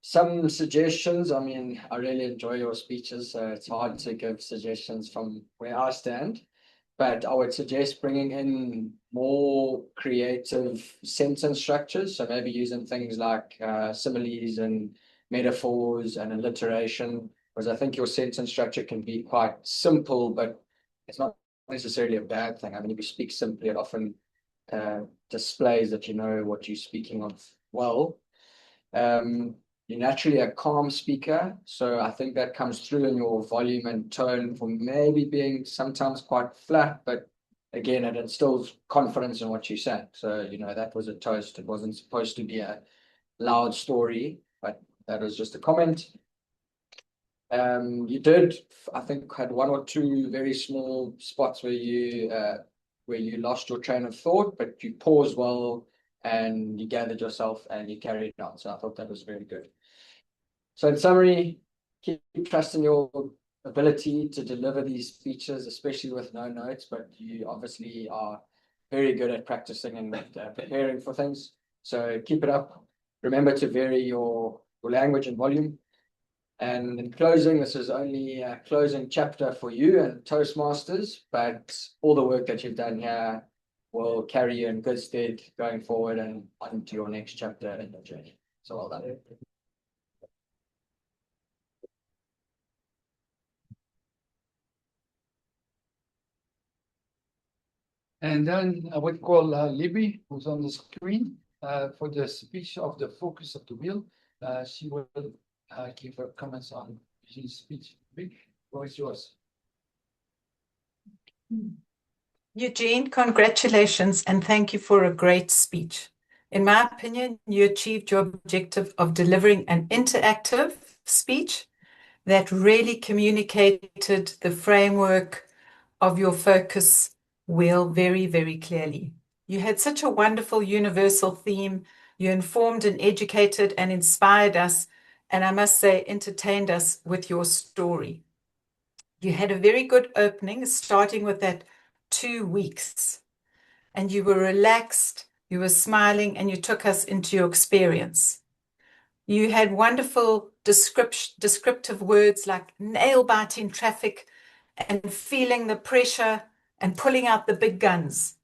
Some suggestions. I mean, I really enjoy your speeches, so it's hard to give suggestions from where I stand. But I would suggest bringing in more creative sentence structures. So maybe using things like similes and metaphors and alliteration, because I think your sentence structure can be quite simple, but it's not necessarily a bad thing. I mean, if you speak simply, it often displays that you know what you're speaking of well. You're naturally a calm speaker, so I think that comes through in your volume and tone for maybe being sometimes quite flat, but again, it instills confidence in what you say. So, that was a toast. It wasn't supposed to be a loud story, but that was just a comment. You did, I think, had one or two very small spots where you lost your train of thought, but you paused well and you gathered yourself and you carried on. So I thought that was very good. So in summary, keep trusting your ability to deliver these speeches, especially with no notes, but you obviously are very good at practicing and preparing for things. So keep it up. Remember to vary your language and volume. And in closing, this is only a closing chapter for you and Toastmasters, but all the work that you've done here will carry you in good stead going forward and on to your next chapter in your journey. So well done. And then I would call Libby, who's on the screen. for the speech of the focus of the wheel. She will give her comments on Eugene's speech. Vic, voice yours. Eugene, congratulations and thank you for a great speech. In my opinion, you achieved your objective of delivering an interactive speech that really communicated the framework of your focus wheel very, very clearly. You had such a wonderful universal theme. You informed and educated and inspired us, and I must say, entertained us with your story. You had a very good opening, starting with that 2 weeks, and you were relaxed, you were smiling, and you took us into your experience. You had wonderful descriptive words like nail-biting traffic and feeling the pressure and pulling out the big guns.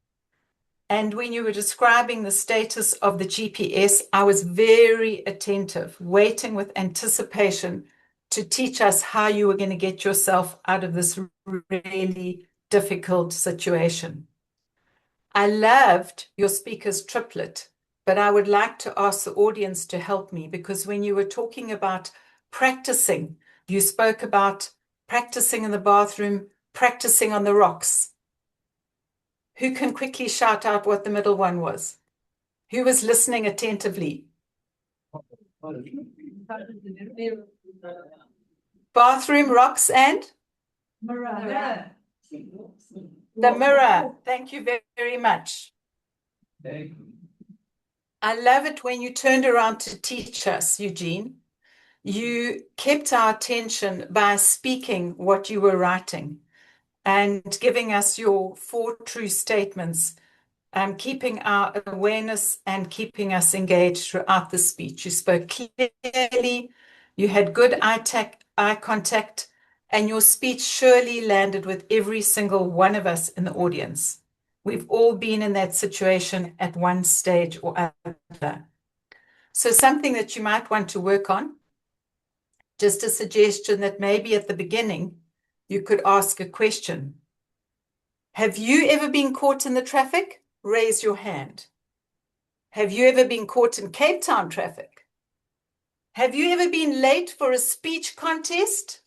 And when you were describing the status of the GPS, I was very attentive, waiting with anticipation to teach us how you were going to get yourself out of this really difficult situation. I loved your speaker's triplet, but I would like to ask the audience to help me, because when you were talking about practicing, you spoke about practicing in the bathroom, practicing on the rocks. Who can quickly shout out what the middle one was? Who was listening attentively? Bathroom, rocks, and? Mirror. The mirror. Thank you very, very much. I love it when you turned around to teach us, Eugene. You kept our attention by speaking what you were writing and giving us your 4 true statements, keeping our awareness and keeping us engaged throughout the speech. You spoke clearly, you had good eye contact, and your speech surely landed with every single one of us in the audience. We've all been in that situation at one stage or other. So something that you might want to work on, just a suggestion that maybe at the beginning, you could ask a question. Have you ever been caught in the traffic? Raise your hand. Have you ever been caught in Cape Town traffic? Have you ever been late for a speech contest?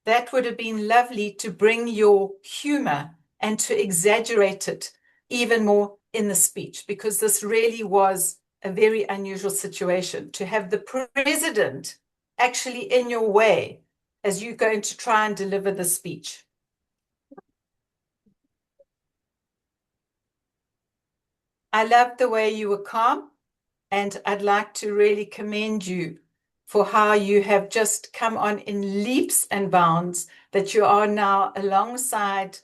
That would have been lovely to bring your humor and to exaggerate it even more in the speech, because this really was a very unusual situation to have the president actually in your way as you're going to try and deliver the speech. I loved the way you were calm, and I'd like to really commend you for how you have just come on in leaps and bounds, that you are now alongside,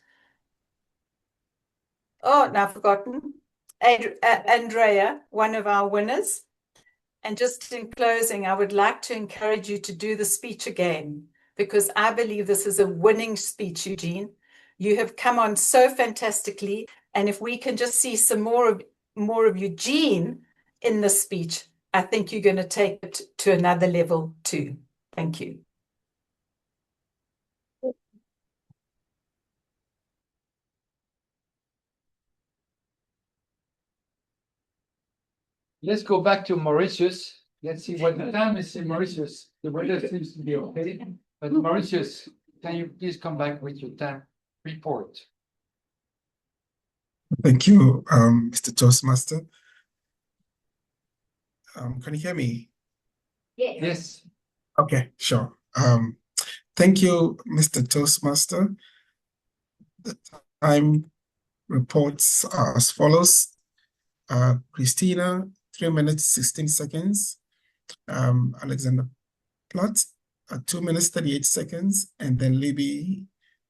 oh, now I've forgotten, Andrea, one of our winners. And just in closing, I would like to encourage you to do the speech again, because I believe this is a winning speech, Eugene. You have come on so fantastically, and if we can just see some more of Eugene in the speech, I think you're going to take it to another level too. Thank you. Let's go back to Mauritius. Let's see what the time is in Mauritius. The weather seems to be okay. But Mauritius, can you please come back with your time report? Thank you, Mr. Toastmaster. Can you hear me? Yes. Okay, sure. Thank you, Mr. Toastmaster. The time reports are as follows. Christina, 3 minutes, 16 seconds. Alexander Platt, 2 minutes, 38 seconds. And then Libby,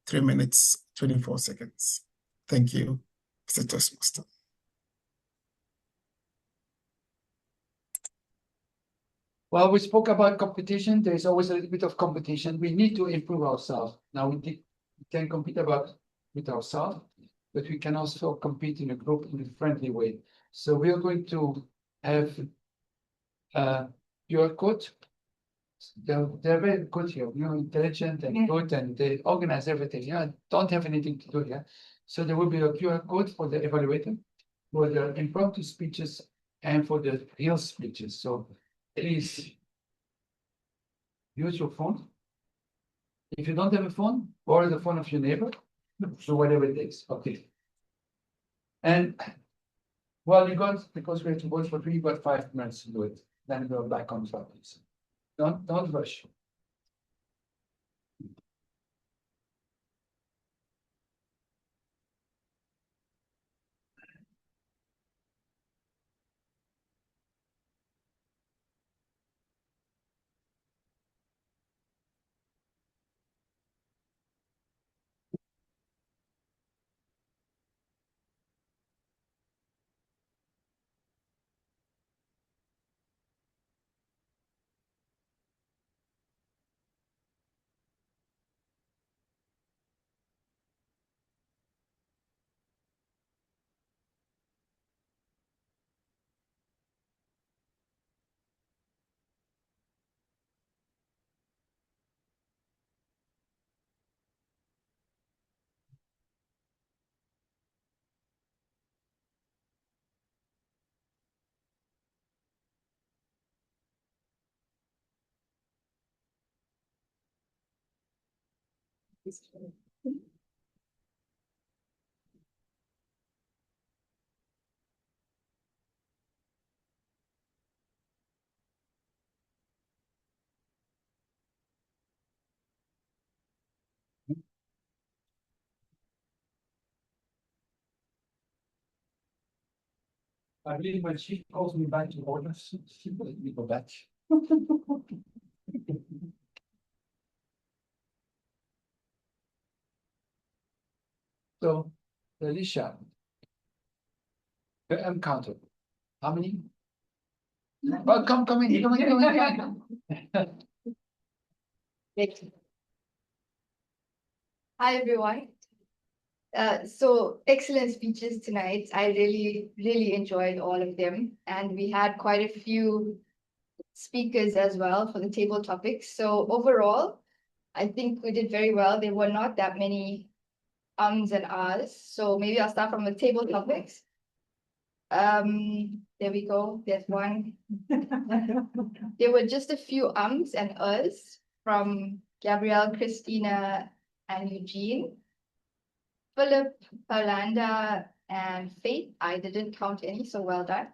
3 minutes, 24 seconds. Thank you, Mr. Toastmaster. Well, we spoke about competition. There's always a little bit of competition. We need to improve ourselves. Now we can compete with ourselves, but we can also compete in a group in a friendly way. So we are going to have QR code. They're very good here, intelligent and good, and they organize everything. Don't have anything to do here. So there will be a QR code for the evaluator. for the impromptu speeches and for the real speeches. So please use your phone. If you don't have a phone, borrow the phone of your neighbor. So whatever it takes. Okay. And well, you got, because we have to vote for 3, you got 5 minutes to do it. Then go back on topics. Don't rush. I believe when she calls me back to order, she will let me go back. So, Alicia, the M counter. How many? Oh, come in. Hi, everyone. So excellent speeches tonight. I really enjoyed all of them. And we had quite a few speakers as well for the table topics. So overall, I think we did very well. There were not that many ums and ahs. So maybe I'll start from the table topics. There we go. There's one. There were just a few ums and uhs from Gabrielle, Christina, and Eugene. Philip, Yolanda, and Faith, I didn't count any, so well done.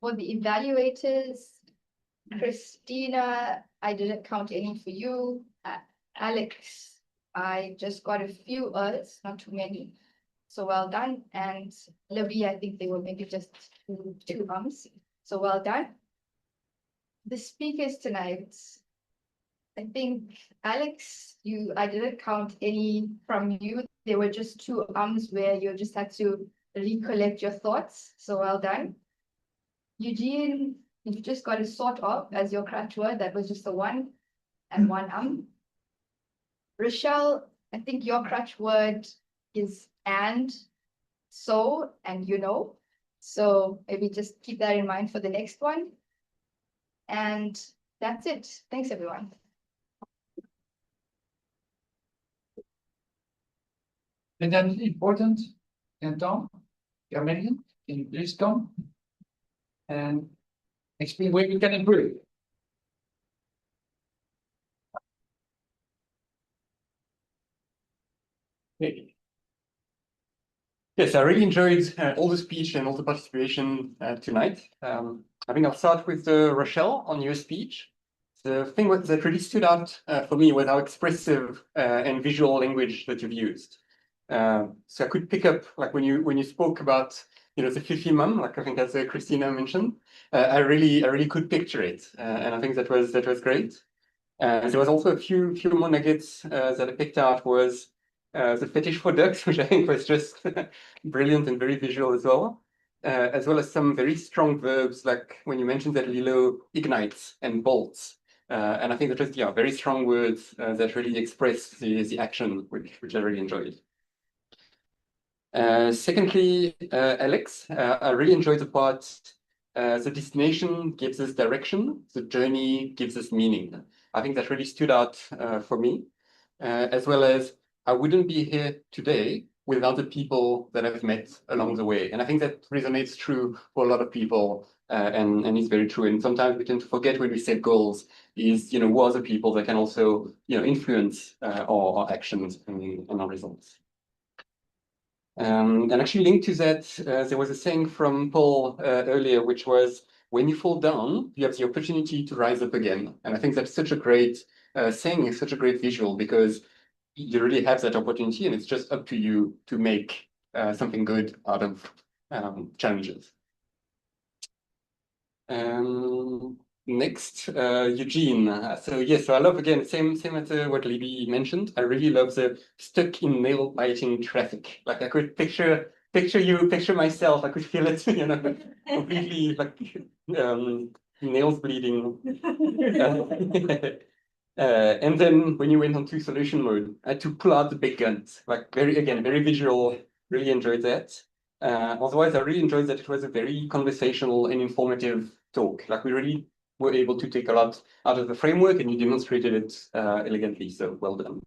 For the evaluators, Christina, I didn't count any for you. Alex, I just got a few us, not too many. So well done. And Livy, I think they were maybe just two ums. So well done. The speakers tonight, I think Alex, I didn't count any from you. There were just 2 ums where you just had to recollect your thoughts. So well done. Eugene, you just got to sort of as your crutch word. That was just a 1 and 1 Rochelle, I think your crutch word is and, so, and you know. So maybe just keep that in mind for the next one. And that's it. Thanks, everyone. And then important, and Tom, American, can you please come and explain where we can improve? Yes, I really enjoyed all the speech and all the participation tonight. I think I'll start with Rochelle on your speech. The thing that really stood out for me was how expressive and visual language that you've used. So I could pick up, like when you spoke about, the Fifi mum, like I think as Christina mentioned, I really could picture it, and I think that was great. There was also a few more nuggets that I picked out was the fetish for ducks, which I think was just brilliant and very visual as well as some very strong verbs, like when you mentioned that Lilo ignites and bolts. And I think that was very strong words that really express the action, which I really enjoyed. Secondly, Alex, I really enjoyed the part, the destination gives us direction, the journey gives us meaning. I think that really stood out for me, as well as I wouldn't be here today without the people that I've met along the way. And I think that resonates true for a lot of people, and it's very true. And sometimes we tend to forget when we set goals is, who are the people that can also, influence our actions and our results. And actually linked to that, there was a saying from Paul earlier, which was, when you fall down, you have the opportunity to rise up again. And I think that's such a great saying, such a great visual, because you really have that opportunity, and it's just up to you to make something good out of challenges. Next, Eugene. So yes, so I love, again, same as what Libby mentioned. I really love the stuck in nail biting traffic. Like I could picture myself. I could feel it, completely like nails bleeding. And then when you went on to solution mode, I had to pull out the big guns. Like very visual. Really enjoyed that. Otherwise, I really enjoyed that it was a very conversational and informative talk. Like we really were able to take a lot out of the framework, and you demonstrated it elegantly. So well done.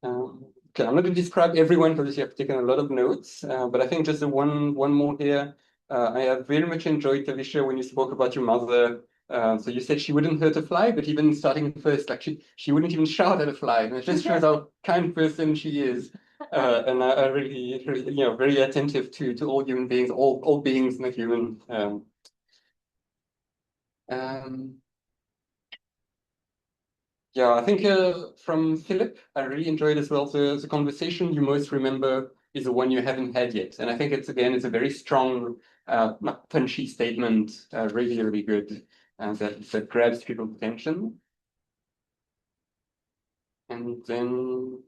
Okay, I'm not going to describe everyone because you have taken a lot of notes, but I think just the one more here. I have very much enjoyed, Alicia, when you spoke about your mother. So you said she wouldn't hurt a fly, but even starting first, like she wouldn't even shout at a fly. And it just shows how kind person she is. And I really, very attentive to all human beings, all beings, not human. Yeah, I think from Philip, I really enjoyed as well the conversation you most remember is the one you haven't had yet. And I think it's a very strong, not punchy statement, really good, and that grabs people's attention. And then,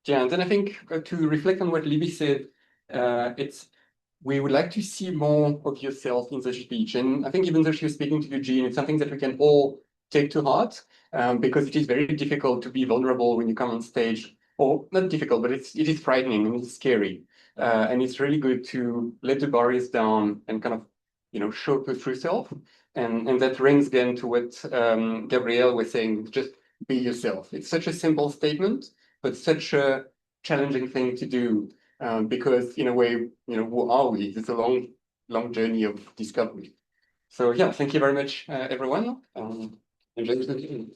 yeah, and then I think to reflect on what Libby said, we would like to see more of yourself in the speech. And I think even though she was speaking to Eugene, it's something that we can all take to heart, because it is very difficult to be vulnerable when you come on stage. Or not difficult, but it is frightening and it's scary. And it's really good to let the barriers down and kind of, show up with yourself. And that rings again to what Gabrielle was saying, just be yourself. It's such a simple statement, but such a challenging thing to do. Because in a way, who are we? It's a long journey of discovery. So yeah, thank you very much, everyone. Enjoy the evening.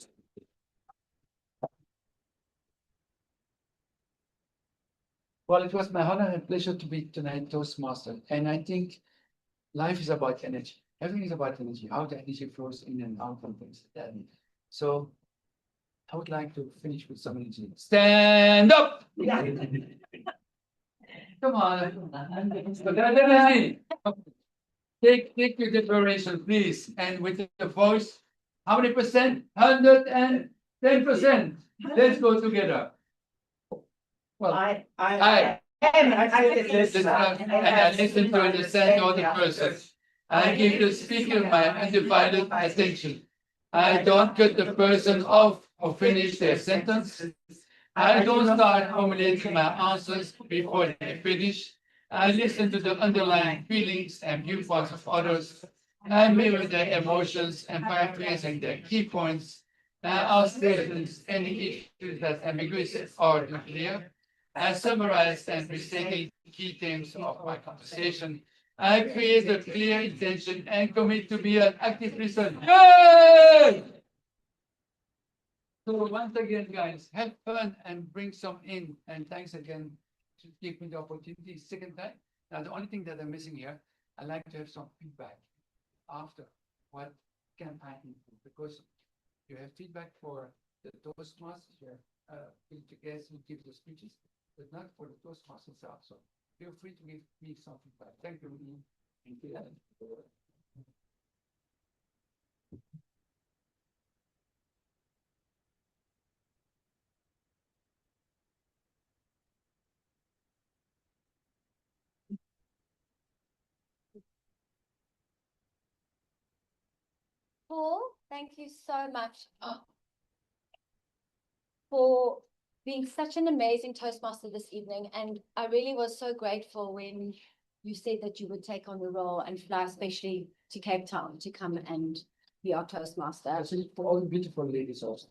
Well, it was my honor and pleasure to be tonight Toastmaster. And I think life is about energy. Everything is about energy, how the energy flows in and out from things like that. So I would like to finish with some energy. Stand up! Come on. So that energy. Take your declaration, please. And with the voice, how many percent? 110%. Let's go together. Well, I listen to understand the other person. I give the speaker my undivided attention. I don't cut the person off or finish their sentence. I don't start formulating my answers before they finish. I listen to the underlying feelings and viewpoints of others. I mirror their emotions and paraphrasing their key points. I ask questions any issues that ambiguous or unclear. I summarize and restate key themes of my conversation. I create a clear intention and commit to be an active listener. Yay! So once again, guys, have fun and bring some in. And thanks again to give me the opportunity. Second time. Now, the only thing that I'm missing here, I'd like to have some feedback after. What can I improve? Because you have feedback for the Toastmasters, you have guests who give the speeches, but not for the Toastmasters itself. So feel free to give me some feedback. Thank you. Thank you. Paul, thank you so much for being such an amazing Toastmaster this evening. And I really was so grateful when you said that you would take on the role and fly especially to Cape Town to come and be our Toastmaster. For all the beautiful ladies also.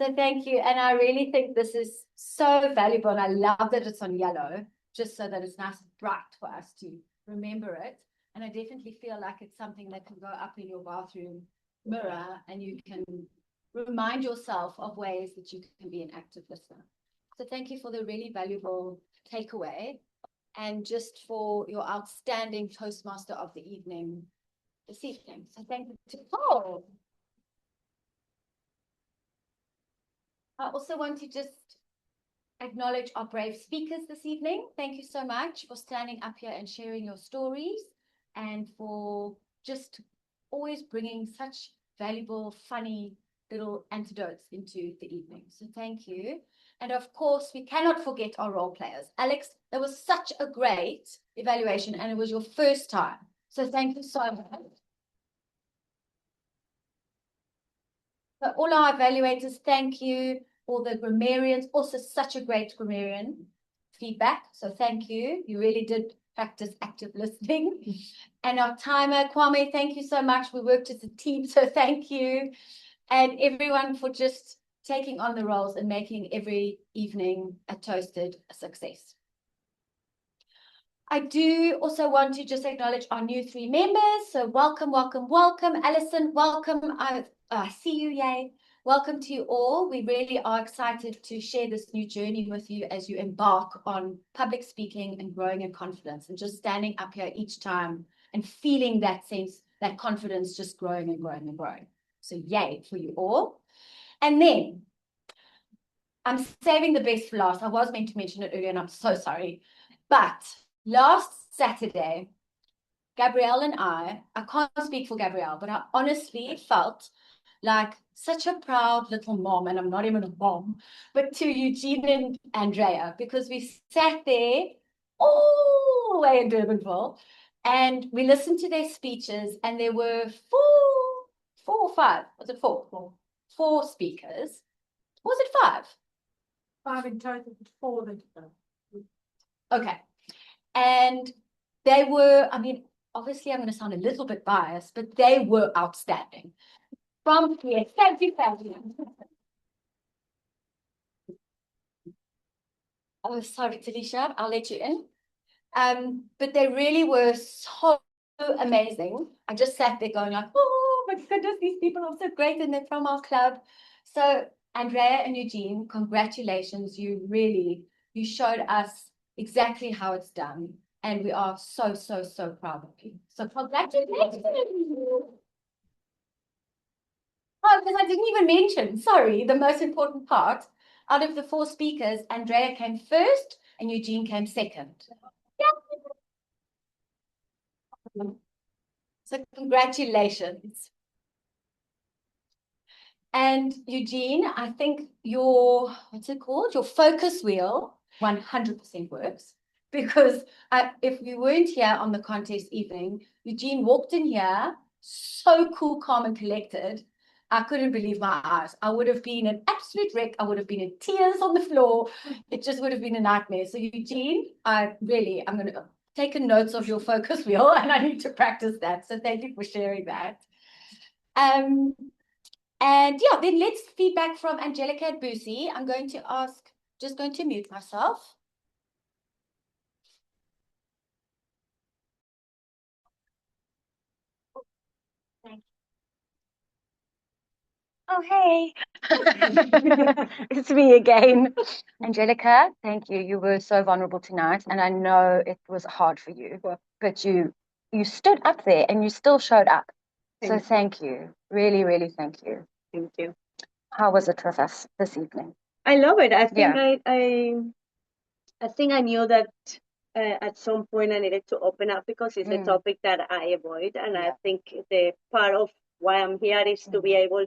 So thank you. And I really think this is so valuable. And I love that it's on yellow, just so that it's nice and bright for us to remember it. And I definitely feel like it's something that can go up in your bathroom mirror and you can remind yourself of ways that you can be an active listener. So thank you for the really valuable takeaway and just for your outstanding Toastmaster of the evening this evening. So thank you to Paul. I also want to just acknowledge our brave speakers this evening. Thank you so much for standing up here and sharing your stories and for just always bringing such valuable, funny little antidotes into the evening. So thank you. And of course, we cannot forget our role players. Alex, that was such a great evaluation and it was your first time. So thank you so much. So all our evaluators, thank you. All the grammarians, also such a great grammarian feedback. So thank you. You really did practice active listening. And our timer, Kwame, thank you so much. We worked as a team, so thank you. And everyone for just taking on the roles and making every evening at ToastEd a success. I do also want to just acknowledge our new 3 members. So welcome, welcome, welcome. Alison, welcome. I see you, yay. Welcome to you all. We really are excited to share this new journey with you as you embark on public speaking and growing in confidence and just standing up here each time and feeling that sense, that confidence just growing and growing and growing. So yay for you all. And then I'm saving the best for last. I was meant to mention it earlier and I'm so sorry. But last Saturday, Gabrielle and I can't speak for Gabrielle, but I honestly felt like such a proud little mom, and I'm not even a mom, but to Eugene and Andrea, because we sat there all the way in Durbanville and we listened to their speeches and there were four or five, was it four? Four speakers. Was it five? 5 in total, 4 that. Okay. And they were, I mean, obviously I'm going to sound a little bit biased, but they were outstanding. From here, thank you. Oh, sorry, Talisha, I'll let you in. But they really were so amazing. I just sat there going like, oh my goodness, these people are so great and they're from our club. So Andrea and Eugene, congratulations. You showed us exactly how it's done. And we are so, so, so proud of you. So congratulations. Oh, because I didn't even mention, sorry, the most important part. Out of the 4 speakers, Andrea came first and Eugene came second. So congratulations. And Eugene, I think your, what's it called? Your focus wheel 100% works. Because if you weren't here on the contest evening, Eugene walked in here so cool, calm and collected. I couldn't believe my eyes. I would have been an absolute wreck. I would have been in tears on the floor. It just would have been a nightmare. So Eugene, I'm going to take notes of your focus wheel and I need to practice that. So thank you for sharing that. And yeah, then let's feedback from Angelica at Boosie. I'm going to just going to mute myself. Thank you. Oh, hey. It's me again. Angelica, thank you. You were so vulnerable tonight, and I know it was hard for you, but you stood up there and you still showed up. So thank you. Really, really thank you. Thank you. How was it with us this evening? I love it. I think Yeah. I think I knew that at some point I needed to open up because it's a topic that I avoid, and I think the part of why I'm here is to be able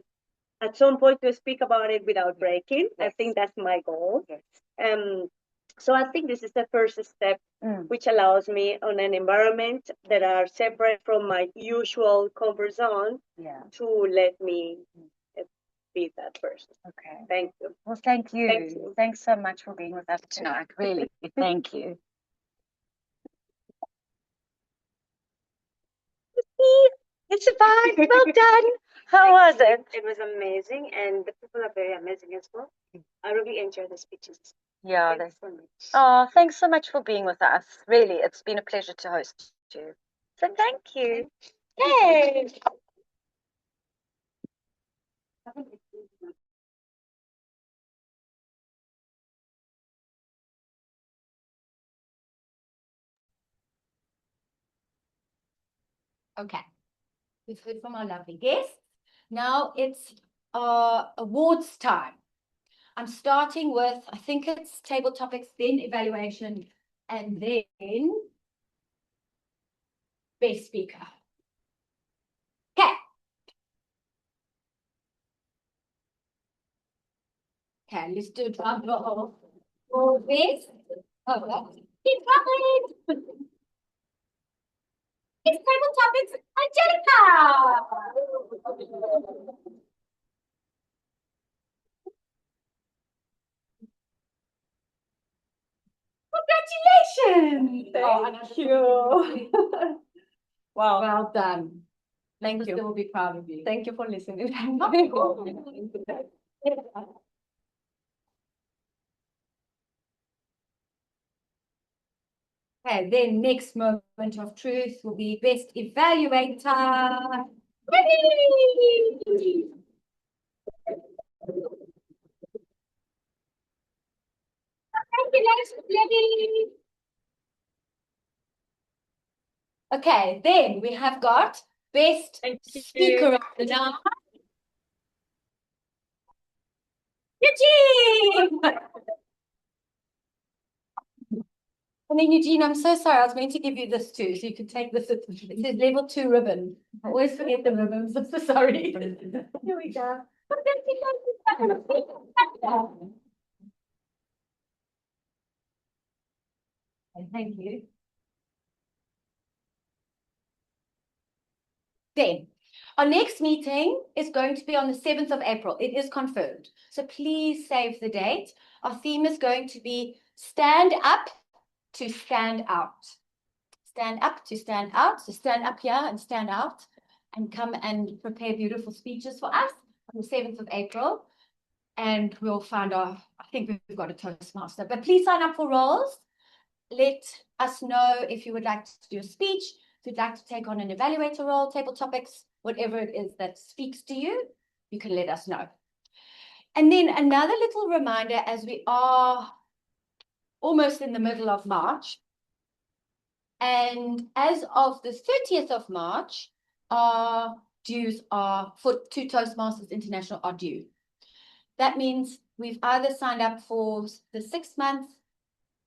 at some point to speak about it without breaking. I think that's my goal. So I think this is the first step, which allows me on an environment that are separate from my usual comfort zone to let me be that person. Okay. Thank you. Well, thank you. Thank you. Thanks so much for being with us tonight. Really, thank you. You survived. Well done. How was it? It was amazing, and the people are very amazing as well. I really enjoyed the speeches. Yeah, Thanks so much. oh, thanks so much for being with us. Really, it's been a pleasure to host you. So thank you. Yay! Okay, we've heard from our lovely guests. Now it's awards time. I'm starting with, I think it's table topics, then evaluation, and then best speaker. Okay. Okay, let's do a drum roll for best. Oh, keep coming. It's table topics, Angelica. Congratulations! Thank you. Wow. Well done. Thank you. We'll be proud of you. Thank you for listening. Okay, then next moment of truth will be best evaluator. Ready! Congratulations, lady. Okay, then we have got best speaker of the night. Eugene! And then Eugene, I'm so sorry, I was meant to give you this too, so you can take this. It says level 2 ribbon. I always forget the ribbons, I'm so sorry. Here we go. Thank you. Then, our next meeting is going to be on the 7th of April. It is confirmed. So please save the date. Our theme is going to be stand up to stand out. Stand up to stand out. So stand up here and stand out and come and prepare beautiful speeches for us on the 7th of April. And we'll find out, I think we've got a Toastmaster. But please sign up for roles. Let us know if you would like to do a speech, if you'd like to take on an evaluator role, table topics, whatever it is that speaks to you, you can let us know. And then another little reminder, as we are almost in the middle of March, and as of the 30th of March, our dues are for 2 Toastmasters International are due. That means we've either signed up for the 6-month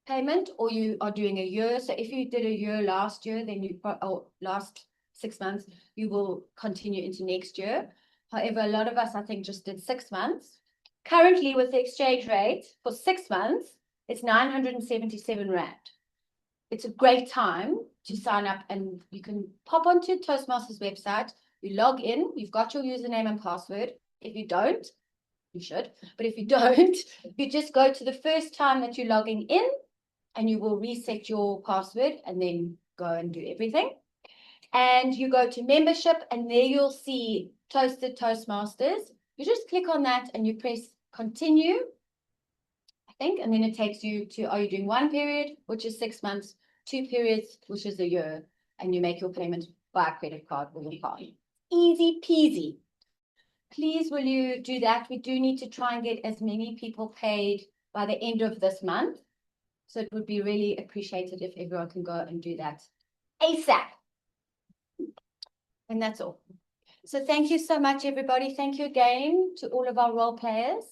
payment or you are doing a year. So if you did a year last year, then you last 6 months, you will continue into next year. However, a lot of us, I think, just did 6 months. Currently, with the exchange rate for 6 months, it's 977 Rand. It's a great time to sign up, and you can pop onto Toastmasters website, you log in, you've got your username and password. If you don't, you should, but if you don't, you just go to the first time that you're logging in and you will reset your password and then go and do everything. And you go to membership and there you'll see ToastEd Toastmasters. You just click on that and you press continue, I think, and then it takes you to, are you doing 1 period, which is 6 months, 2 periods, which is a year, and you make your payment by a credit card or your card. Easy peasy. Please, will you do that? We do need to try and get as many people paid by the end of this month. So it would be really appreciated if everyone can go and do that ASAP. And that's all. So thank you so much, everybody. Thank you again to all of our role players.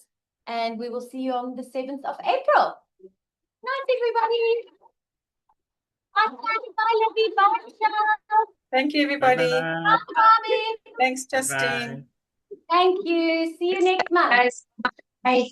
And we will see you on the 7th of April. Night, everybody. Bye. Thank you, everybody. Bye-bye. Bye. Thanks, Justine. Thank you. See you next month. Bye. Bye.